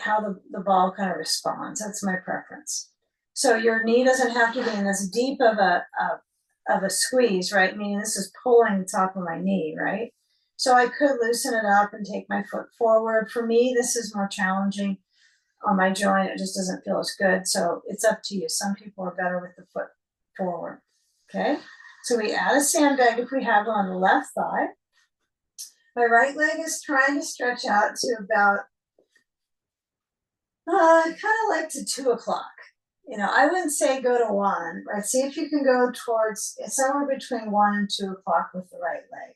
how the ball kind of responds. That's my preference. So your knee doesn't have to be in as deep of a squeeze, right? Meaning this is pulling the top of my knee, right? So I could loosen it up and take my foot forward. For me, this is more challenging on my joint. It just doesn't feel as good. So it's up to you. Some people are better with the foot forward. Okay. So we add a sandbag if we have it on the left thigh. My right leg is trying to stretch out to about, kind of like to 2 o'clock. You know, I wouldn't say go to 1, right? See if you can go towards somewhere between 1 and 2 o'clock with the right leg.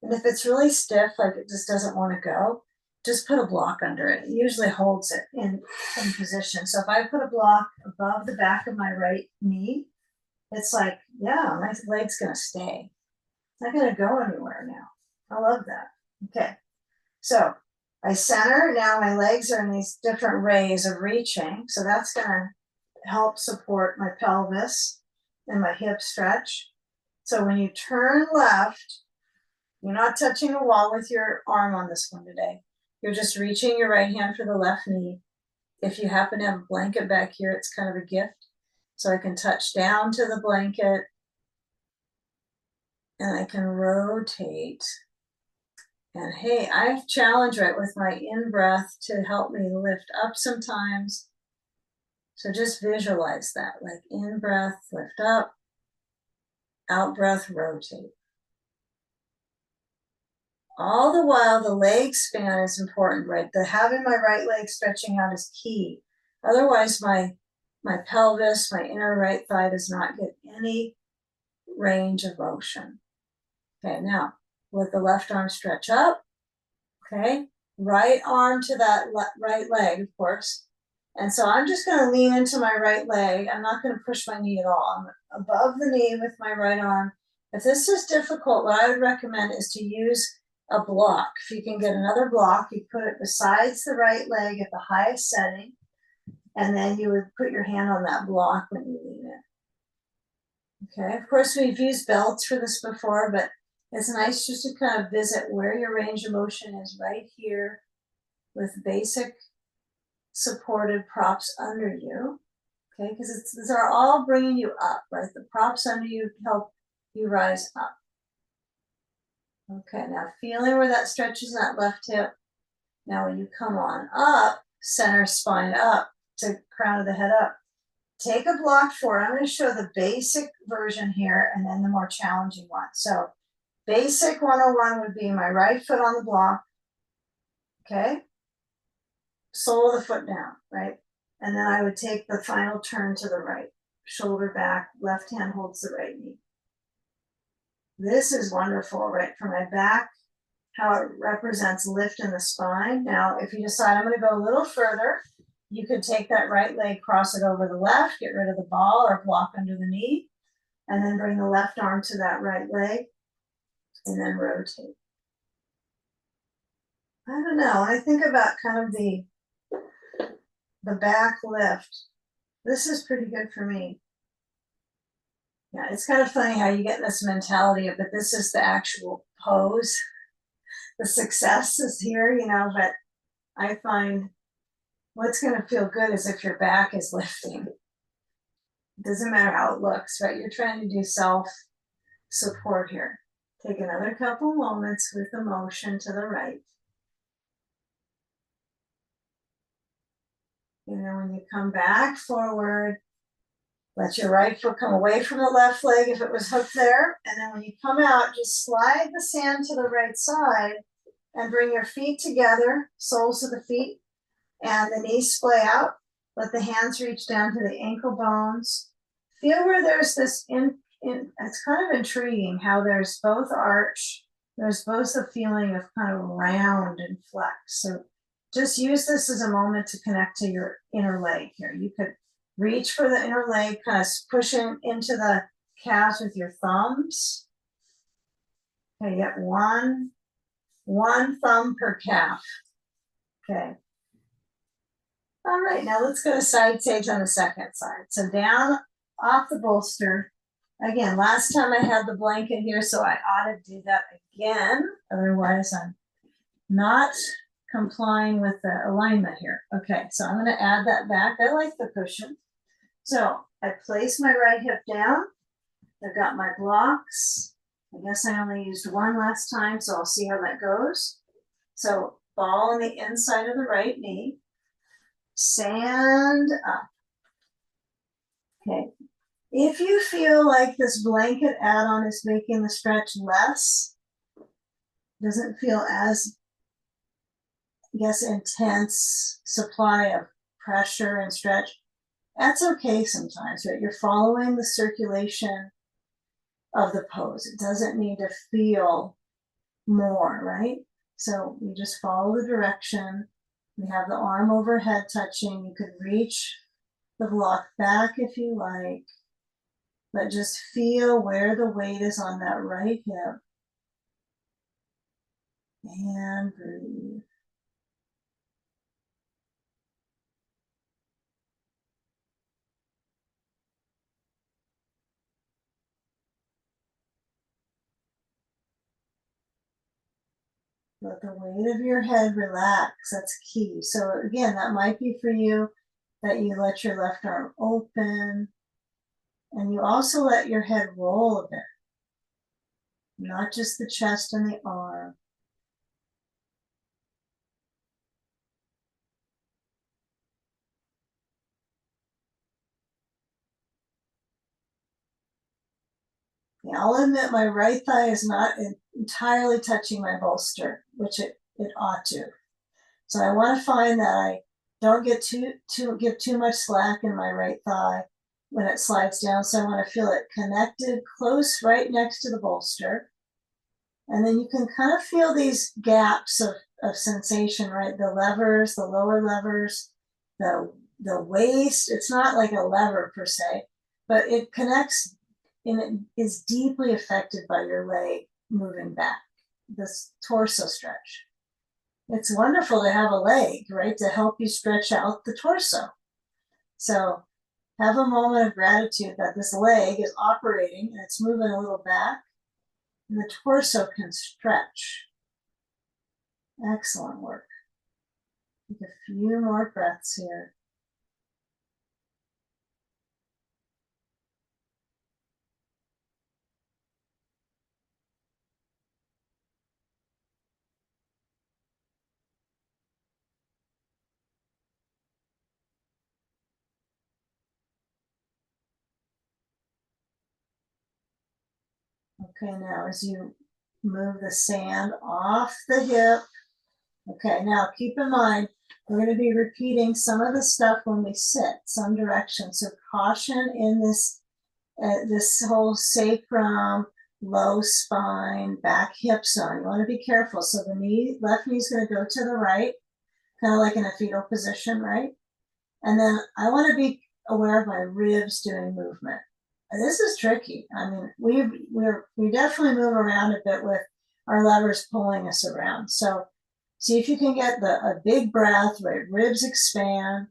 And if it's really stiff, like it just doesn't want to go, just put a block under it. It usually holds it in position. So if I put a block above the back of my right knee, it's like, yeah, my leg's going to stay. It's not going to go anywhere now. I love that. Okay. So I center. Now my legs are in these different rays of reaching. So that's going to help support my pelvis and my hip stretch. So when you turn left, you're not touching a wall with your arm on this one today. You're just reaching your right hand for the left knee. If you happen to have a blanket back here, it's kind of a gift. So I can touch down to the blanket and I can rotate. And hey, I've challenged right with my in-breath to help me lift up sometimes. So just visualize that, like in-breath, lift up, out-breath, rotate. All the while, the leg span is important, right? Having my right leg stretching out is key. Otherwise, my pelvis, my inner right thigh does not get any range of motion. Okay, now let the left arm stretch up. Okay, right arm to that right leg, of course. And so I'm just going to lean into my right leg. I'm not going to push my knee at all. I'm above the knee with my right arm. If this is difficult, what I would recommend is to use a block. If you can get another block, you put it besides the right leg at the highest setting, and then you would put your hand on that block when you lean in. Okay, of course, we've used belts for this before, but it's nice just to kind of visit where your range of motion is right here with basic supported props under you. Okay, because these are all bringing you up, right? The props under you help you rise up. Okay, now feeling where that stretches in that left hip. Now when you come on up, center spine up to crown of the head up. take a block forward. I'm going to show the basic version here and then the more challenging one. So basic 101 would be my right foot on the block, okay? Sole of the foot down, right? And then I would take the final turn to the right, shoulder back, left hand holds the right knee. This is wonderful, right? For my back, how it represents lift in the spine. Now, if you decide I'm going to go a little further, you could take that right leg, cross it over the left, get rid of the ball or block under the knee, and then bring the left arm to that right leg, and then rotate. I don't know. When I think about kind of the back lift, this is pretty good for me. Yeah, it's kind of funny how you get this mentality of that this is the actual pose. The success is here, you know, but I find what's going to feel good is if your back is lifting. It doesn't matter how it looks, right? You're trying to do self support here. Take another couple moments with the motion to the right. And then when you come back forward, let your right foot come away from the left leg if it was hooked there. And then when you come out, just slide the sand to the right side and bring your feet together, soles of the feet, and the knees splay out. Let the hands reach down to the ankle bones. Feel where there's this it's kind of intriguing how there's both arch, there's both a feeling of kind of round and flex. So just use this as a moment to connect to your inner leg here. You could reach for the inner leg, kind of pushing into the calves with your thumbs. Okay, get one thumb per calf. Okay. All right, now let's go to side sage on the second side. So down off the bolster. Again, last time I had the blanket here, so I ought to do that again. Otherwise, I'm not complying with the alignment here. Okay, so I'm going to add that back. I like the cushion. So I place my right hip down. I've got my blocks. I guess I only used one last time, so I'll see how that goes. So ball on the inside of the right knee. Sand up. Okay. If you feel like this blanket add-on is making the stretch less, doesn't feel as, I guess, intense supply of pressure and stretch, that's okay sometimes, right? You're following the circulation of the pose. It doesn't need to feel more, right? So you just follow the direction. We have the arm overhead touching. You could reach the block back if you like, but just feel where the weight is on that right hip. And breathe. Let the weight of your head relax. That's key. So again, that might be for you that you let your left arm open and you also let your head roll a bit, not just the chest and the arm. Yeah, I'll admit my right thigh is not entirely touching my bolster, which it ought to. So I want to find that I don't get give too much slack in my right thigh when it slides down. So I want to feel it connected close right next to the bolster. And then you can kind of feel these gaps of sensation, right? The levers, the lower levers, the waist. It's not like a lever per se, but it connects and it is deeply affected by your leg moving back, this torso stretch. It's wonderful to have a leg, right, to help you stretch out the torso. So have a moment of gratitude that this leg is operating and it's moving a little back and the torso can stretch. Excellent work. Take a few more breaths here. Okay, now as you move the sand off the hip. Okay, now keep in mind, we're going to be repeating some of the stuff when we sit, some direction. So caution in this, this whole sacrum, low spine, back hip zone. You want to be careful. So the knee, left knee is going to go to the right, kind of like in a fetal position, right? And then I want to be aware of my ribs doing movement. And this is tricky. I mean, we definitely move around a bit with our levers pulling us around. So see if you can get a big breath, right? Ribs expand.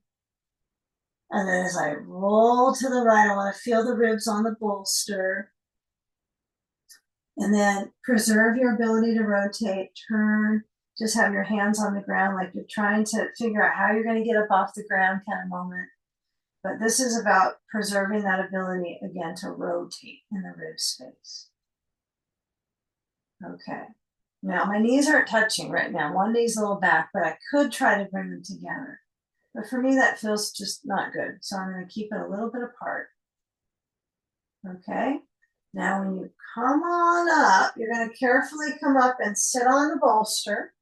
And then as I roll to the right, I want to feel the ribs on the bolster. And then preserve your ability to rotate, turn, just have your hands on the ground like you're trying to figure out how you're going to get up off the ground kind of moment. But this is about preserving that ability, again, to rotate in the rib space. Okay. Now, my knees aren't touching right now. One knee's a little back, but I could try to bring them together. But for me, that feels just not good. So I'm going to keep it a little bit apart. Okay. Now, when you come on up, you're going to carefully come up and sit on the bolster.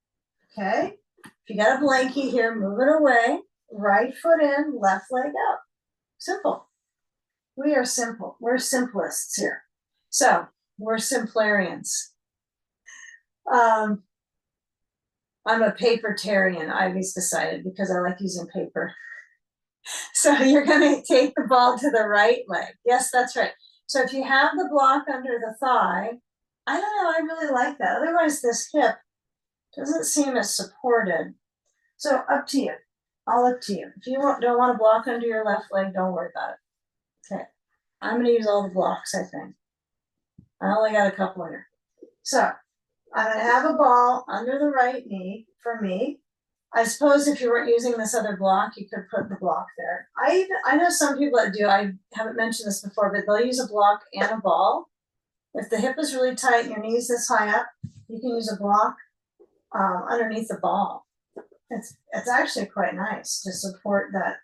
Okay. If you got a blankie here, move it away. Right foot in, left leg out. Simple. We are simple. We're simplists here. So we're simplarians. I'm a papertarian, I've decided, because I like using paper. So you're going to take the ball to the right leg. Yes, that's right. So if you have the block under the thigh, I don't know, I really like that. Otherwise, this hip doesn't seem as supported. So up to you. All up to you. If you don't want to block under your left leg, don't worry about it. Okay. I'm going to use all the blocks, I think. I only got a couple here. So I'm going to have a ball under the right knee for me. I suppose if you weren't using this other block, you could put the block there. I know some people that do. I haven't mentioned this before, but they'll use a block and a ball. If the hip is really tight and your knee's this high up, you can use a block underneath the ball. It's actually quite nice to support that.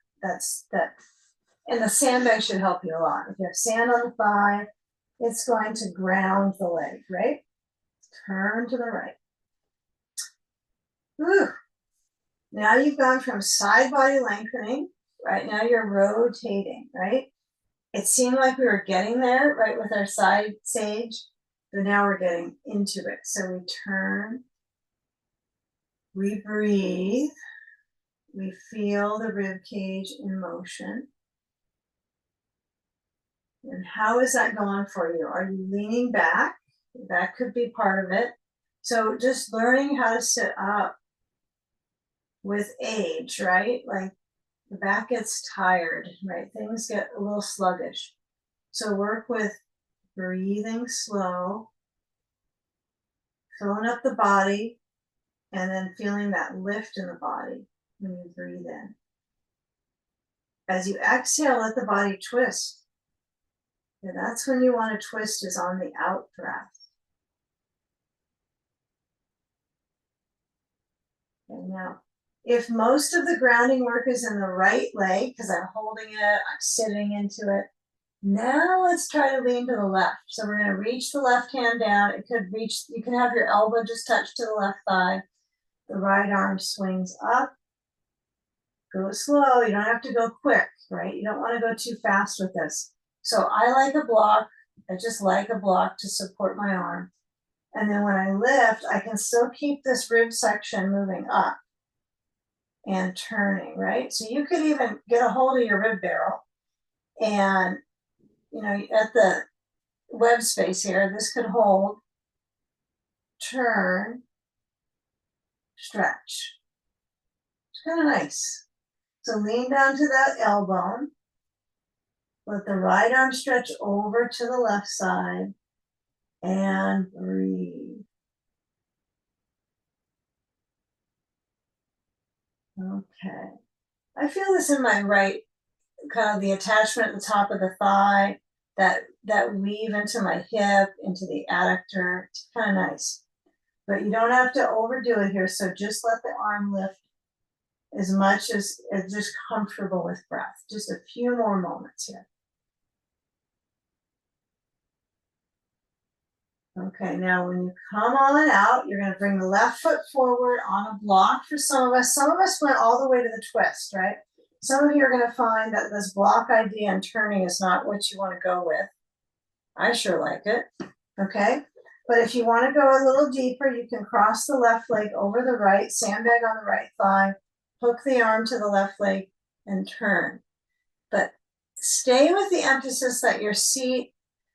And the sandbag should help you a lot. If you have sand on the thigh, it's going to ground the leg, right? Turn to the right. Whew. Now you've gone from side body lengthening, right? Now you're rotating, right? It seemed like we were getting there, right, with our side sage, but now we're getting into it. So we turn, we breathe, we feel the rib cage in motion. And how is that going for you? Are you leaning back? That could be part of it. So just learning how to sit up with age, right? Like the back gets tired, right? Things get a little sluggish. So work with breathing slow, filling up the body, and then feeling that lift in the body when you breathe in. As you exhale, let the body twist. And that's when you want to twist, is on the out breath. Okay, now, if most of the grounding work is in the right leg, because I'm holding it, I'm sitting into it, now let's try to lean to the left. So we're going to reach the left hand down. It could reach, you can have your elbow just touch to the left thigh. The right arm swings up. Go slow. You don't have to go quick, right? You don't want to go too fast with this. So I like a block. I just like a block to support my arm. And then when I lift, I can still keep this rib section moving up and turning, right? So you could even get a hold of your rib barrel and, you know, at the web space here, this could hold, turn, stretch. It's kind of nice. So lean down to that elbow. Let the right arm stretch over to the left side and breathe. Okay. I feel this in my right, kind of the attachment at the top of the thigh, that weave into my hip, into the adductor. It's kind of nice. But you don't have to overdo it here. So just let the arm lift as much as just comfortable with breath. Just a few more moments here. Okay, now when you come on out, you're gonna bring the left foot forward on a block for some of us. Some of us went all the way to the twist, right? Some of you are gonna find that this block idea and turning is not what you wanna go with. I sure like it, okay? But if you wanna go a little deeper, you can cross the left leg over the right, sandbag on the right thigh, hook the arm to the left leg and turn. But stay with the emphasis that your seat,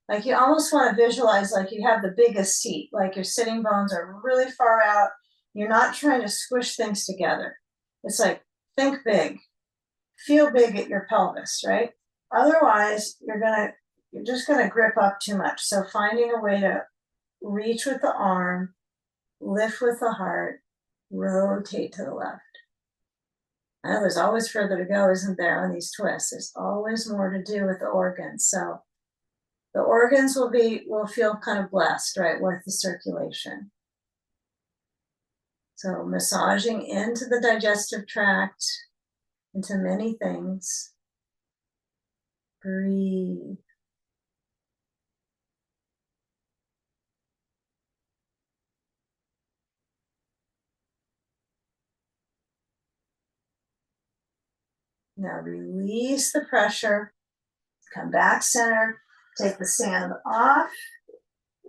like you almost want to visualize like you have the biggest seat, like your sitting bones are really far out. You're not trying to squish things together. It's like, think big, feel big at your pelvis, right? Otherwise, you're just gonna grip up too much. So finding a way to reach with the arm, lift with the heart, rotate to the left. I know there's always further to go, isn't there, on these twists? There's always more to do with the organs. So the organs will feel kind of blessed, right, with the circulation. So massaging into the digestive tract, into many things. Breathe. Now release the pressure. Come back center. Take the sand off.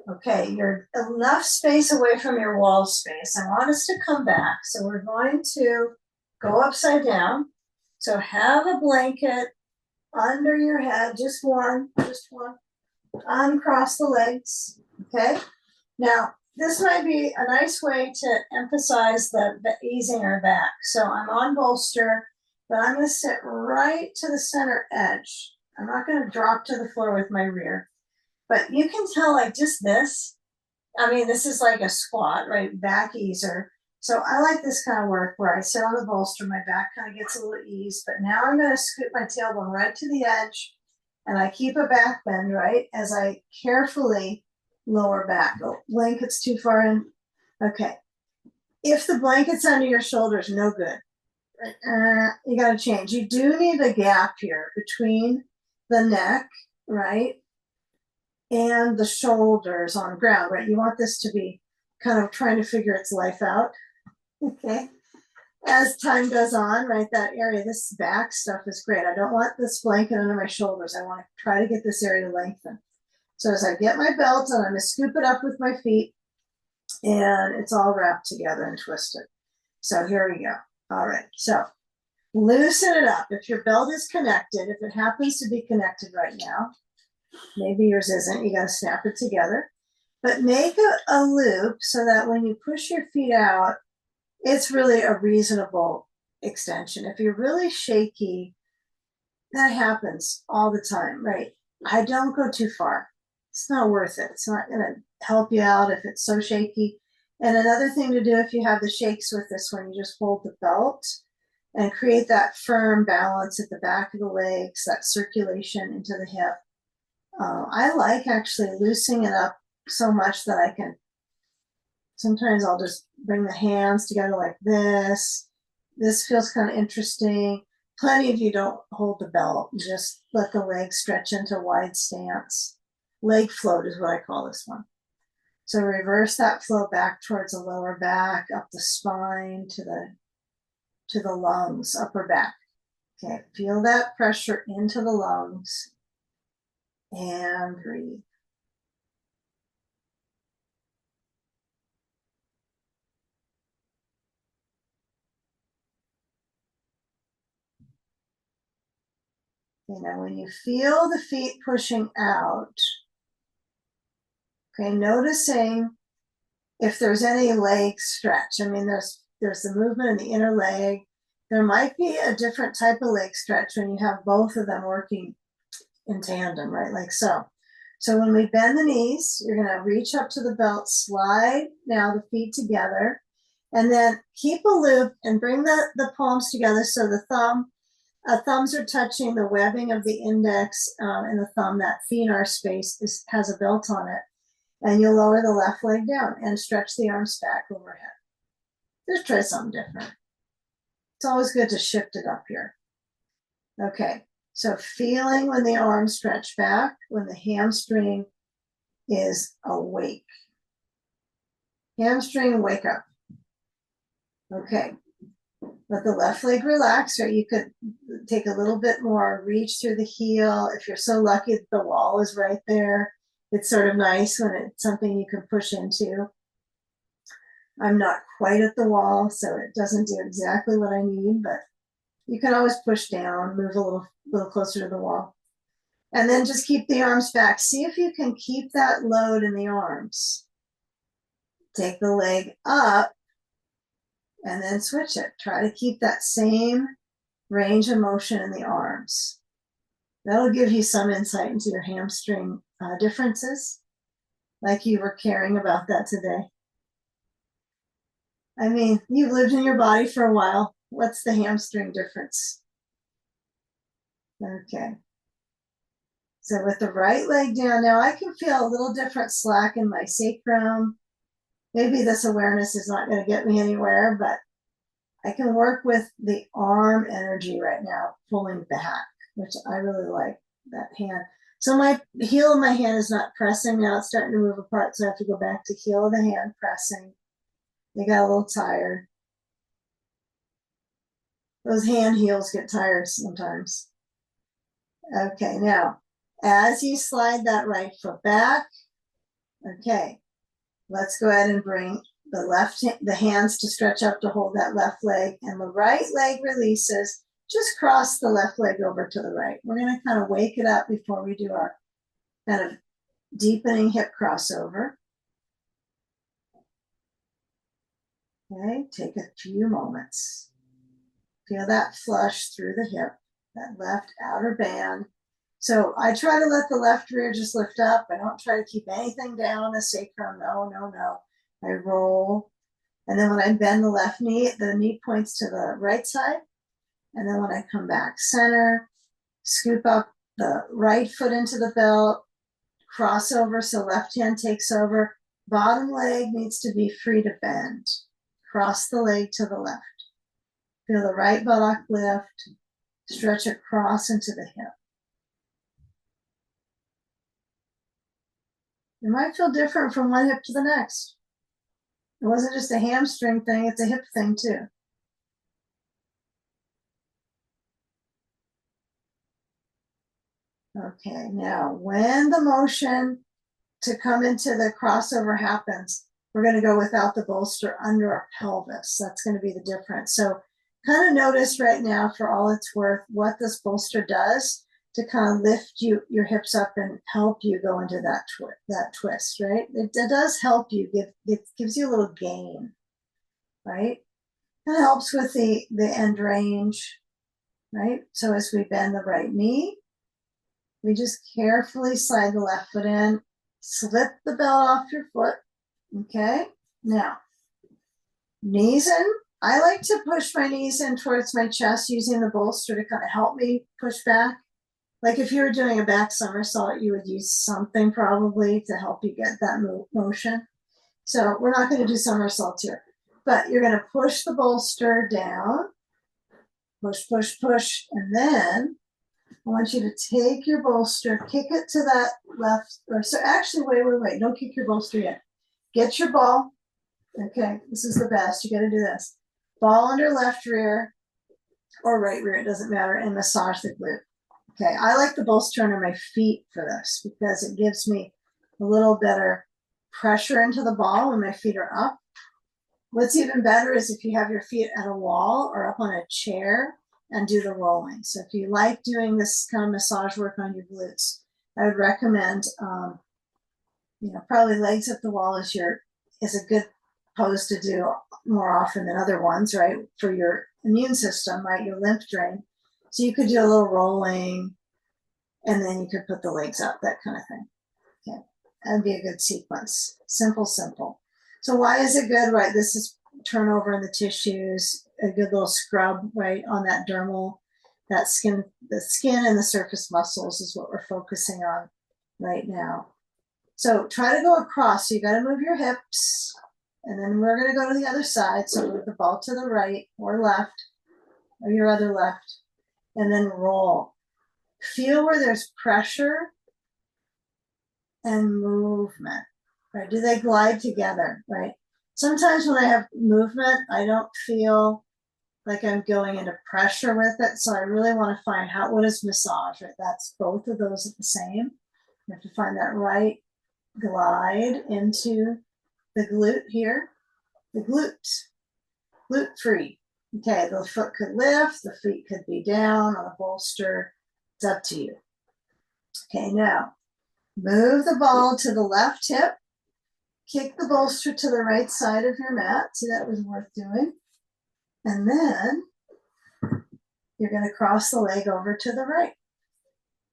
Okay, you're enough space away from your wall space. I want us to come back. So we're going to go upside down. So have a blanket under your head, just one. Uncross the legs, okay? Now, this might be a nice way to emphasize the easing our back. So I'm on bolster, but I'm gonna sit right to the center edge. I'm not gonna drop to the floor with my rear. But you can tell like just this, I mean, this is like a squat, right? Back easer. So I like this kind of work where I sit on the bolster, my back kind of gets a little ease, but now I'm gonna scoot my tailbone right to the edge and I keep a back bend, right? As I carefully lower back. Oh, blanket's too far in. Okay. If the blanket's under your shoulders, no good. You gotta change. You do need a gap here between the neck, right? And the shoulders on the ground, right? You want this to be kind of trying to figure its life out. Okay. As time goes on, right, that area, this back stuff is great. I don't want this blanket under my shoulders. I want to try to get this area to lengthen. So as I get my belt, I'm going to scoop it up with my feet and it's all wrapped together and twisted. So here we go. All right. So loosen it up. If your belt is connected, if it happens to be connected right now, maybe yours isn't, you got to snap it together. But make a loop so that when you push your feet out, it's really a reasonable extension. If you're really shaky, that happens all the time, right? I don't go too far. It's not worth it. It's not going to help you out if it's so shaky. And another thing to do if you have the shakes with this one, you just hold the belt and create that firm balance at the back of the legs, that circulation into the hip. I like actually loosening it up so much that I can, sometimes I'll just bring the hands together like this. This feels kind of interesting. Plenty of you don't hold the belt. You just let the legs stretch into wide stance. Leg float is what I call this one. So reverse that flow back towards the lower back, up the spine to the lungs, upper back. Okay, feel that pressure into the lungs and breathe. You know, when you feel the feet pushing out, okay, noticing if there's any leg stretch. I mean, there's the movement in the inner leg. There might be a different type of leg stretch when you have both of them working in tandem, right? Like so. So when we bend the knees, you're going to reach up to the belt, slide now the feet together, and then keep a loop and bring the palms together so the thumbs are touching the webbing of the index and the thumb. That thenar space has a belt on it. And you'll lower the left leg down and stretch the arms back overhead. Just try something different. It's always good to shift it up here. Okay, so feeling when the arms stretch back, when the hamstring is awake. Hamstring, wake up. Okay. Let the left leg relax, or you could take a little bit more, reach through the heel. If you're so lucky that the wall is right there, it's sort of nice when it's something you can push into. I'm not quite at the wall, so it doesn't do exactly what I need, but you can always push down, move a little closer to the wall. And then just keep the arms back. See if you can keep that load in the arms. Take the leg up and then switch it. Try to keep that same range of motion in the arms. That'll give you some insight into your hamstring differences, like you were caring about that today. I mean, you've lived in your body for a while. What's the hamstring difference? Okay. So with the right leg down, now I can feel a little different slack in my sacrum. Maybe this awareness is not going to get me anywhere, but I can work with the arm energy right now, pulling back, which I really like that hand. So my heel of my hand is not pressing now. It's starting to move apart, so I have to go back to heel of the hand pressing. They got a little tired. Those hand heels get tired sometimes. Okay, now, as you slide that right foot back, okay, let's go ahead and bring the hands to stretch up to hold that left leg, and the right leg releases. Just cross the left leg over to the right. We're going to kind of wake it up before we do our kind of deepening hip crossover. Okay, take a few moments. Feel that flush through the hip, that left outer band. So I try to let the left rear just lift up. I don't try to keep anything down the sacrum. No, no, no. I roll. And then when I bend the left knee, the knee points to the right side. And then when I come back center, scoop up the right foot into the belt, crossover, so left hand takes over. Bottom leg needs to be free to bend. Cross the leg to the left. Feel the right buttock lift, stretch across into the hip. It might feel different from one hip to the next. It wasn't just a hamstring thing, it's a hip thing too. Okay, now when the motion to come into the crossover happens, we're going to go without the bolster under our pelvis. That's going to be the difference. So kind of notice right now, for all it's worth, what this bolster does to kind of lift your hips up and help you go into that twist, right? It does help you, it gives you a little gain, right? Kind of helps with the end range, right? So as we bend the right knee, we just carefully slide the left foot in, slip the belt off your foot, okay? Now, knees in. I like to push my knees in towards my chest using the bolster to kind of help me push back. Like if you were doing a back somersault, you would use something probably to help you get that motion. So we're not going to do somersaults here, but you're going to push the bolster down, push, push, push, and then I want you to take your bolster, kick it to that left, or so actually, wait, don't kick your bolster yet. Get your ball. Okay, this is the best. You got to do this. Ball under left rear or right rear, it doesn't matter, and massage the glute. Okay, I like the bolster under my feet for this because it gives me a little better pressure into the ball when my feet are up. What's even better is if you have your feet at a wall or up on a chair and do the rolling. So if you like doing this kind of massage work on your glutes, I would recommend, probably legs at the wall is a good pose to do more often than other ones, right? For your immune system, right? Your lymph drain. So you could do a little rolling and then you could put the legs up, that kind of thing. Okay, that'd be a good sequence. Simple, simple. So why is it good, right? This is turnover in the tissues, a good little scrub, right, on that dermal, that skin, the skin and the surface muscles is what we're focusing on right now. So try to go across. So you got to move your hips, and then we're going to go to the other side. So move the ball to the right or left, or your other left, and then roll. Feel where there's pressure and movement, right? Do they glide together, right? Sometimes when I have movement, I don't feel like I'm going into pressure with it. So I really want to find what is massage, right? That's both of those at the same. You have to find that right glide into the glute here, the glute free. Okay, the foot could lift, the feet could be down on a bolster. It's up to you. Okay, now move the ball to the left hip, kick the bolster to the right side of your mat. See, that was worth doing. And then you're going to cross the leg over to the right.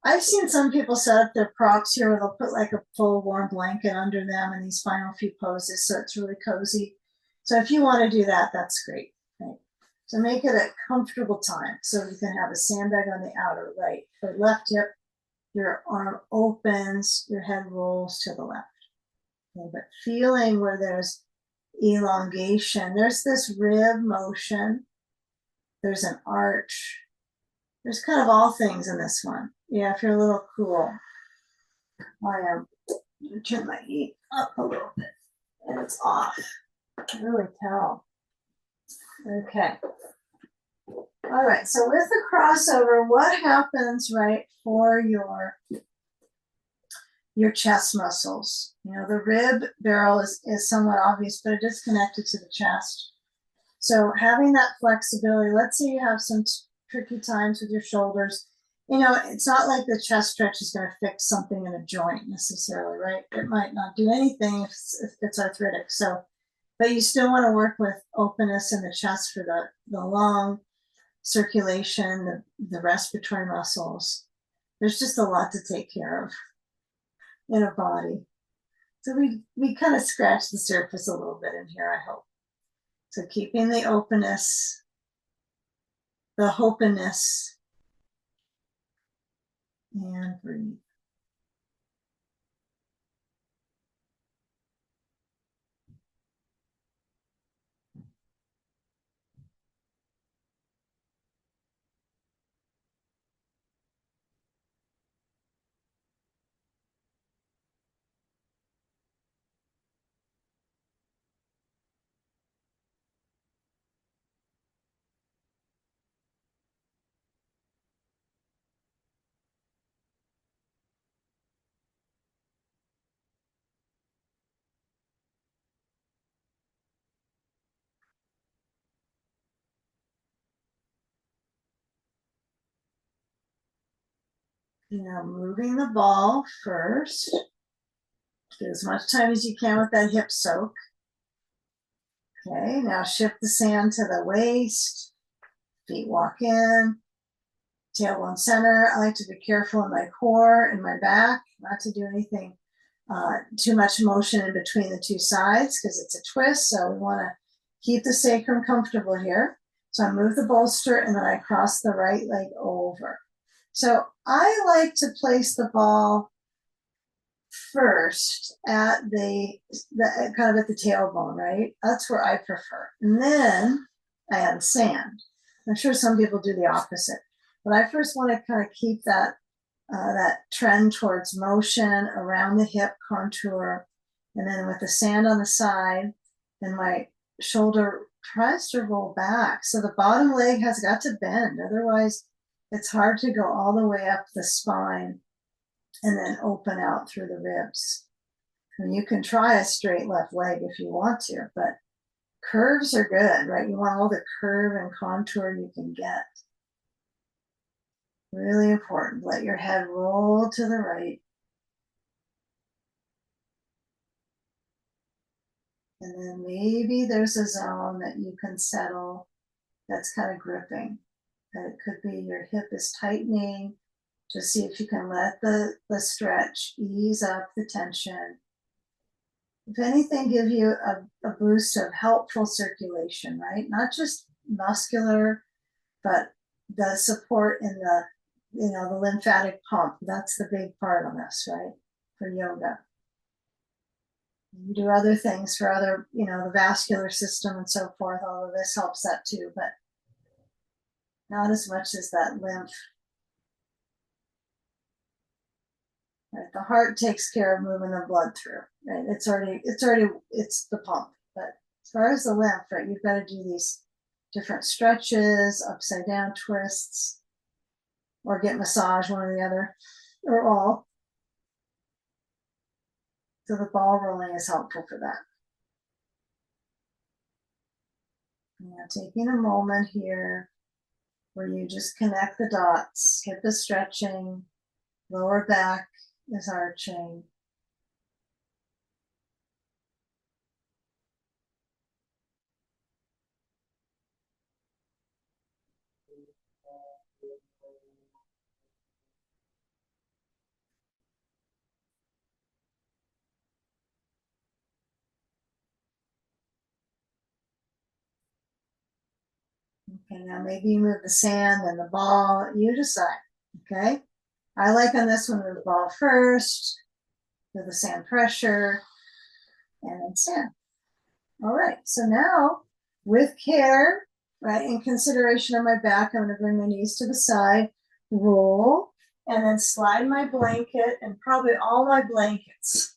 I've seen some people set up their props here where they'll put like a full warm blanket under them in these final few poses, so it's really cozy. So if you want to do that, that's great. Right? So make it a comfortable time. So you can have a sandbag on the outer right. For left hip, your arm opens, your head rolls to the left. Okay, but feeling where there's elongation, there's this rib motion, there's an arch. There's kind of all things in this one. Yeah, if you're a little cool. I am. Turn my heat up a little bit. And it's off. I can really tell. Okay. All right, so with the crossover, what happens, right, for your chest muscles? You know, the rib barrel is somewhat obvious, but it is connected to the chest. So having that flexibility, let's say you have some tricky times with your shoulders. You know, it's not like the chest stretch is going to fix something in a joint necessarily, right? It might not do anything if it's arthritic. So, but you still want to work with openness in the chest for the lung circulation, the respiratory muscles. There's just a lot to take care of in a body. So we kind of scratch the surface a little bit in here, I hope. So keeping the openness, the openness, and breathe. Now moving the ball first. Get as much time as you can with that hip soak. Okay, now shift the sand to the waist. Feet walk in. Tailbone center. I like to be careful in my core and my back, not to do anything too much motion in between the two sides because it's a twist. So we want to keep the sacrum comfortable here. So I move the bolster and then I cross the right leg over. So I like to place the ball first at the kind of at the tailbone, right? That's where I prefer. And then I add sand. I'm sure some people do the opposite, but I first want to kind of keep that trend towards motion around the hip contour, and then with the sand on the side, and my shoulder tries to roll back. So the bottom leg has got to bend. Otherwise, it's hard to go all the way up the spine and then open out through the ribs. And you can try a straight left leg if you want to, but curves are good, right? You want all the curve and contour you can get. Really important. Let your head roll to the right. And then maybe there's a zone that you can settle that's kind of gripping. That it could be your hip is tightening. Just see if you can let the stretch ease up the tension. If anything, give you a boost of helpful circulation, right? Not just muscular, but the support in the lymphatic pump. That's the big part on this, right? For yoga. You do other things for other, the vascular system and so forth. All of this helps that too, but not as much as that lymph. Right, the heart takes care of moving the blood through. Right, it's the pump. But as far as the lymph, right, you've got to do these different stretches, upside down twists, or get massage, one or the other, or all. So the ball rolling is helpful for that. Now taking a moment here where you just connect the dots. Hip is stretching, lower back is arching. Okay, now maybe you move the sand and the ball, you decide, okay? I like on this one, move the ball first, do the sand pressure, and then sand. All right, so now with care, right, in consideration of my back, I'm gonna bring my knees to the side, roll, and then slide my blanket, and probably all my blankets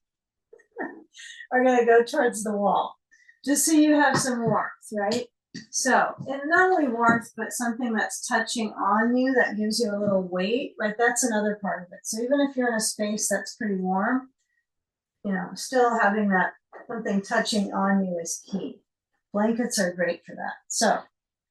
are gonna go towards the wall, just so you have some warmth, right? So, and not only warmth, but something that's touching on you that gives you a little weight, right? That's another part of it. So even if you're in a space that's pretty warm, you know, still having that something touching on you is key. Blankets are great for that. So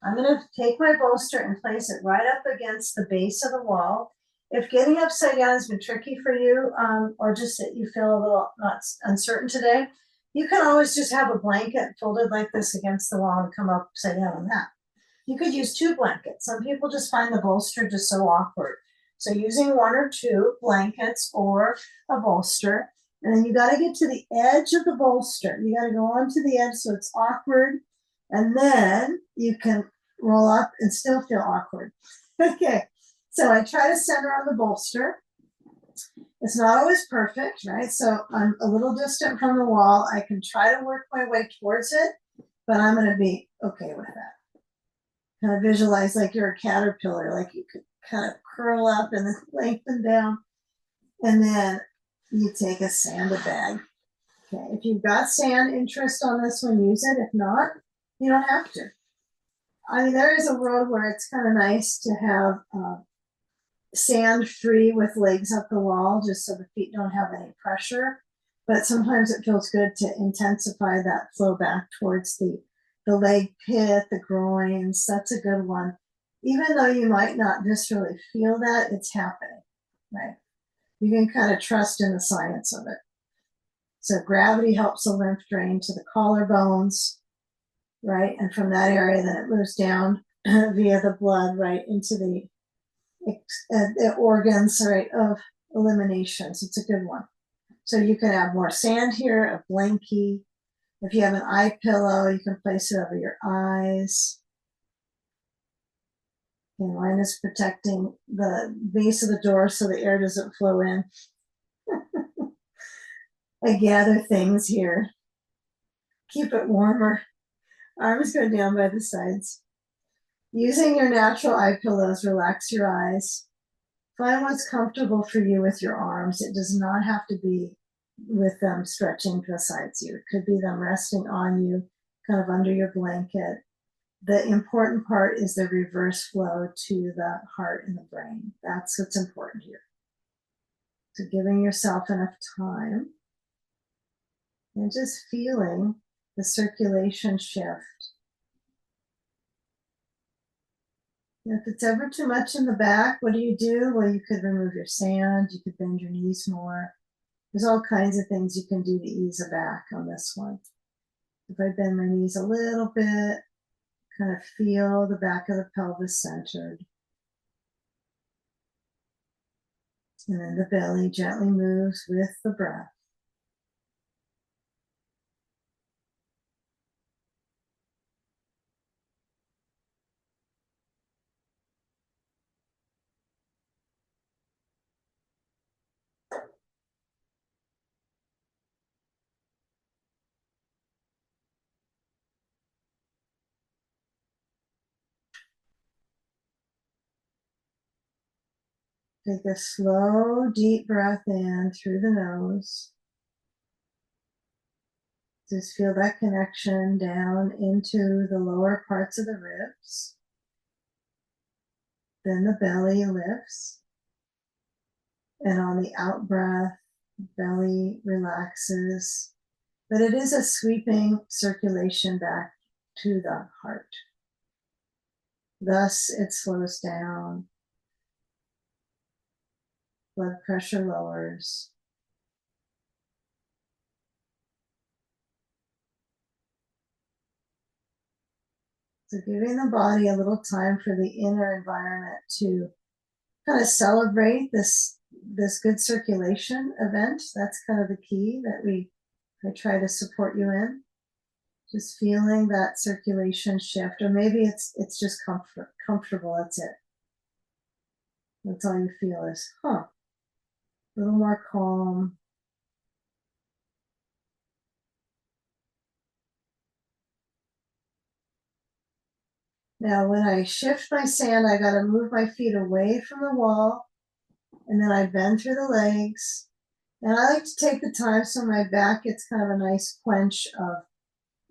I'm going to take my bolster and place it right up against the base of the wall. If getting upside down has been tricky for you, or just that you feel a little not uncertain today, you can always just have a blanket folded like this against the wall and come up upside down on that. You could use two blankets. Some people just find the bolster just so awkward. So using one or two blankets or a bolster, and then you got to get to the edge of the bolster. You got to go onto the edge so it's awkward, and then you can roll up and still feel awkward. Okay, so I try to center on the bolster. It's not always perfect, right? So I'm a little distant from the wall. I can try to work my way towards it, but I'm going to be okay with that. Kind of visualize like you're a caterpillar, like you could kind of curl up and then lengthen down. And then you take a sandbag. Okay, if you've got sand interest on this one, use it. If not, you don't have to. I mean, there is a world where it's kind of nice to have sand free with legs up the wall, just so the feet don't have any pressure. But sometimes it feels good to intensify that flow back towards the leg pit, the groins. That's a good one. Even though you might not viscerally feel that, it's happening, right? You can kind of trust in the science of it. So gravity helps the lymph drain to the collarbones, right? And from that area, then it moves down via the blood, right, into the organs, right, of elimination. So it's a good one. So you can have more sand here, a blankie. If you have an eye pillow, you can place it over your eyes. And mine is protecting the base of the door so the air doesn't flow in. I gather things here. Keep it warmer. Arms go down by the sides. Using your natural eye pillows, relax your eyes. Find what's comfortable for you with your arms. It does not have to be with them stretching besides you. It could be them resting on you, kind of under your blanket. The important part is the reverse flow to the heart and the brain. That's what's important here. So giving yourself enough time and just feeling the circulation shift. If it's ever too much in the back, what do? Well, you could remove your sand, you could bend your knees more. There's all kinds of things you can do to ease the back on this one. If I bend my knees a little bit, kind of feel the back of the pelvis centered. And then the belly gently moves with the breath. Take a slow, deep breath in through the nose. Just feel that connection down into the lower parts of the ribs. Then the belly lifts. And on the out breath, belly relaxes. But it is a sweeping circulation back to the heart. Thus, it slows down. Blood pressure lowers. So giving the body a little time for the inner environment to kind of celebrate this good circulation event. That's kind of the key that I try to support you in. Just feeling that circulation shift, or maybe it's just comfortable. That's it. That's all you feel is, a little more calm. Now, when I shift my sand, I got to move my feet away from the wall, and then I bend through the legs. And I like to take the time so my back gets kind of a nice quench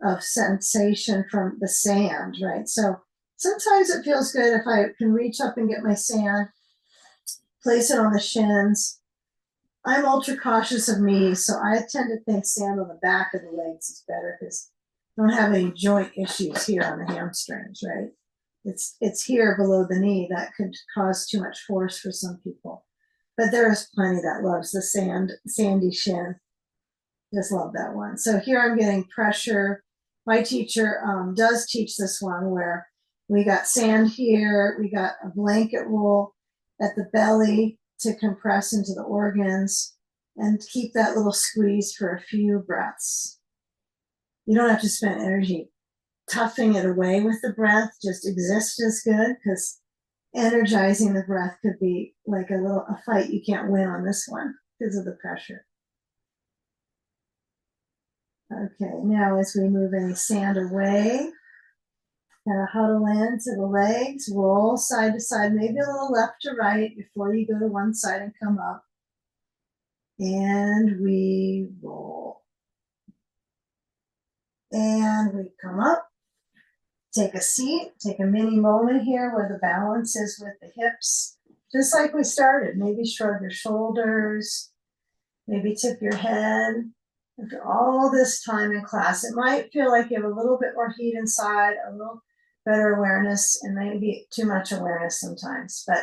of sensation from the sand, right? So sometimes it feels good if I can reach up and get my sand, place it on the shins. I'm ultra cautious of knees, so I tend to think sand on the back of the legs is better because I don't have any joint issues here on the hamstrings, right? It's here below the knee that could cause too much force for some people. But there is plenty that loves the sandy shin. Just love that one. So here I'm getting pressure. My teacher does teach this one where we got sand here, we got a blanket roll at the belly to compress into the organs and keep that little squeeze for a few breaths. You don't have to spend energy toughing it away with the breath, just exist is good, because energizing the breath could be like a fight you can't win on this one because of the pressure. Okay, now as we move any sand away, kind of huddle into the legs, roll side to side, maybe a little left to right before you go to one side and come up. And we roll. And we come up. Take a seat, take a mini moment here where the balance is with the hips, just like we started. Maybe shrug your shoulders, maybe tip your head. After all this time in class, it might feel like you have a little bit more heat inside, a little better awareness, and maybe too much awareness sometimes. But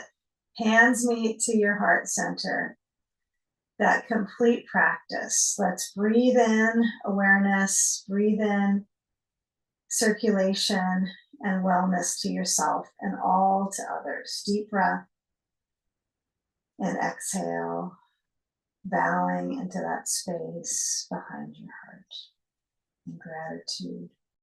hands meet to your heart center. That complete practice. Let's breathe in awareness, breathe in circulation and wellness to yourself and all to others. Deep breath and exhale, bowing into that space behind your heart in gratitude.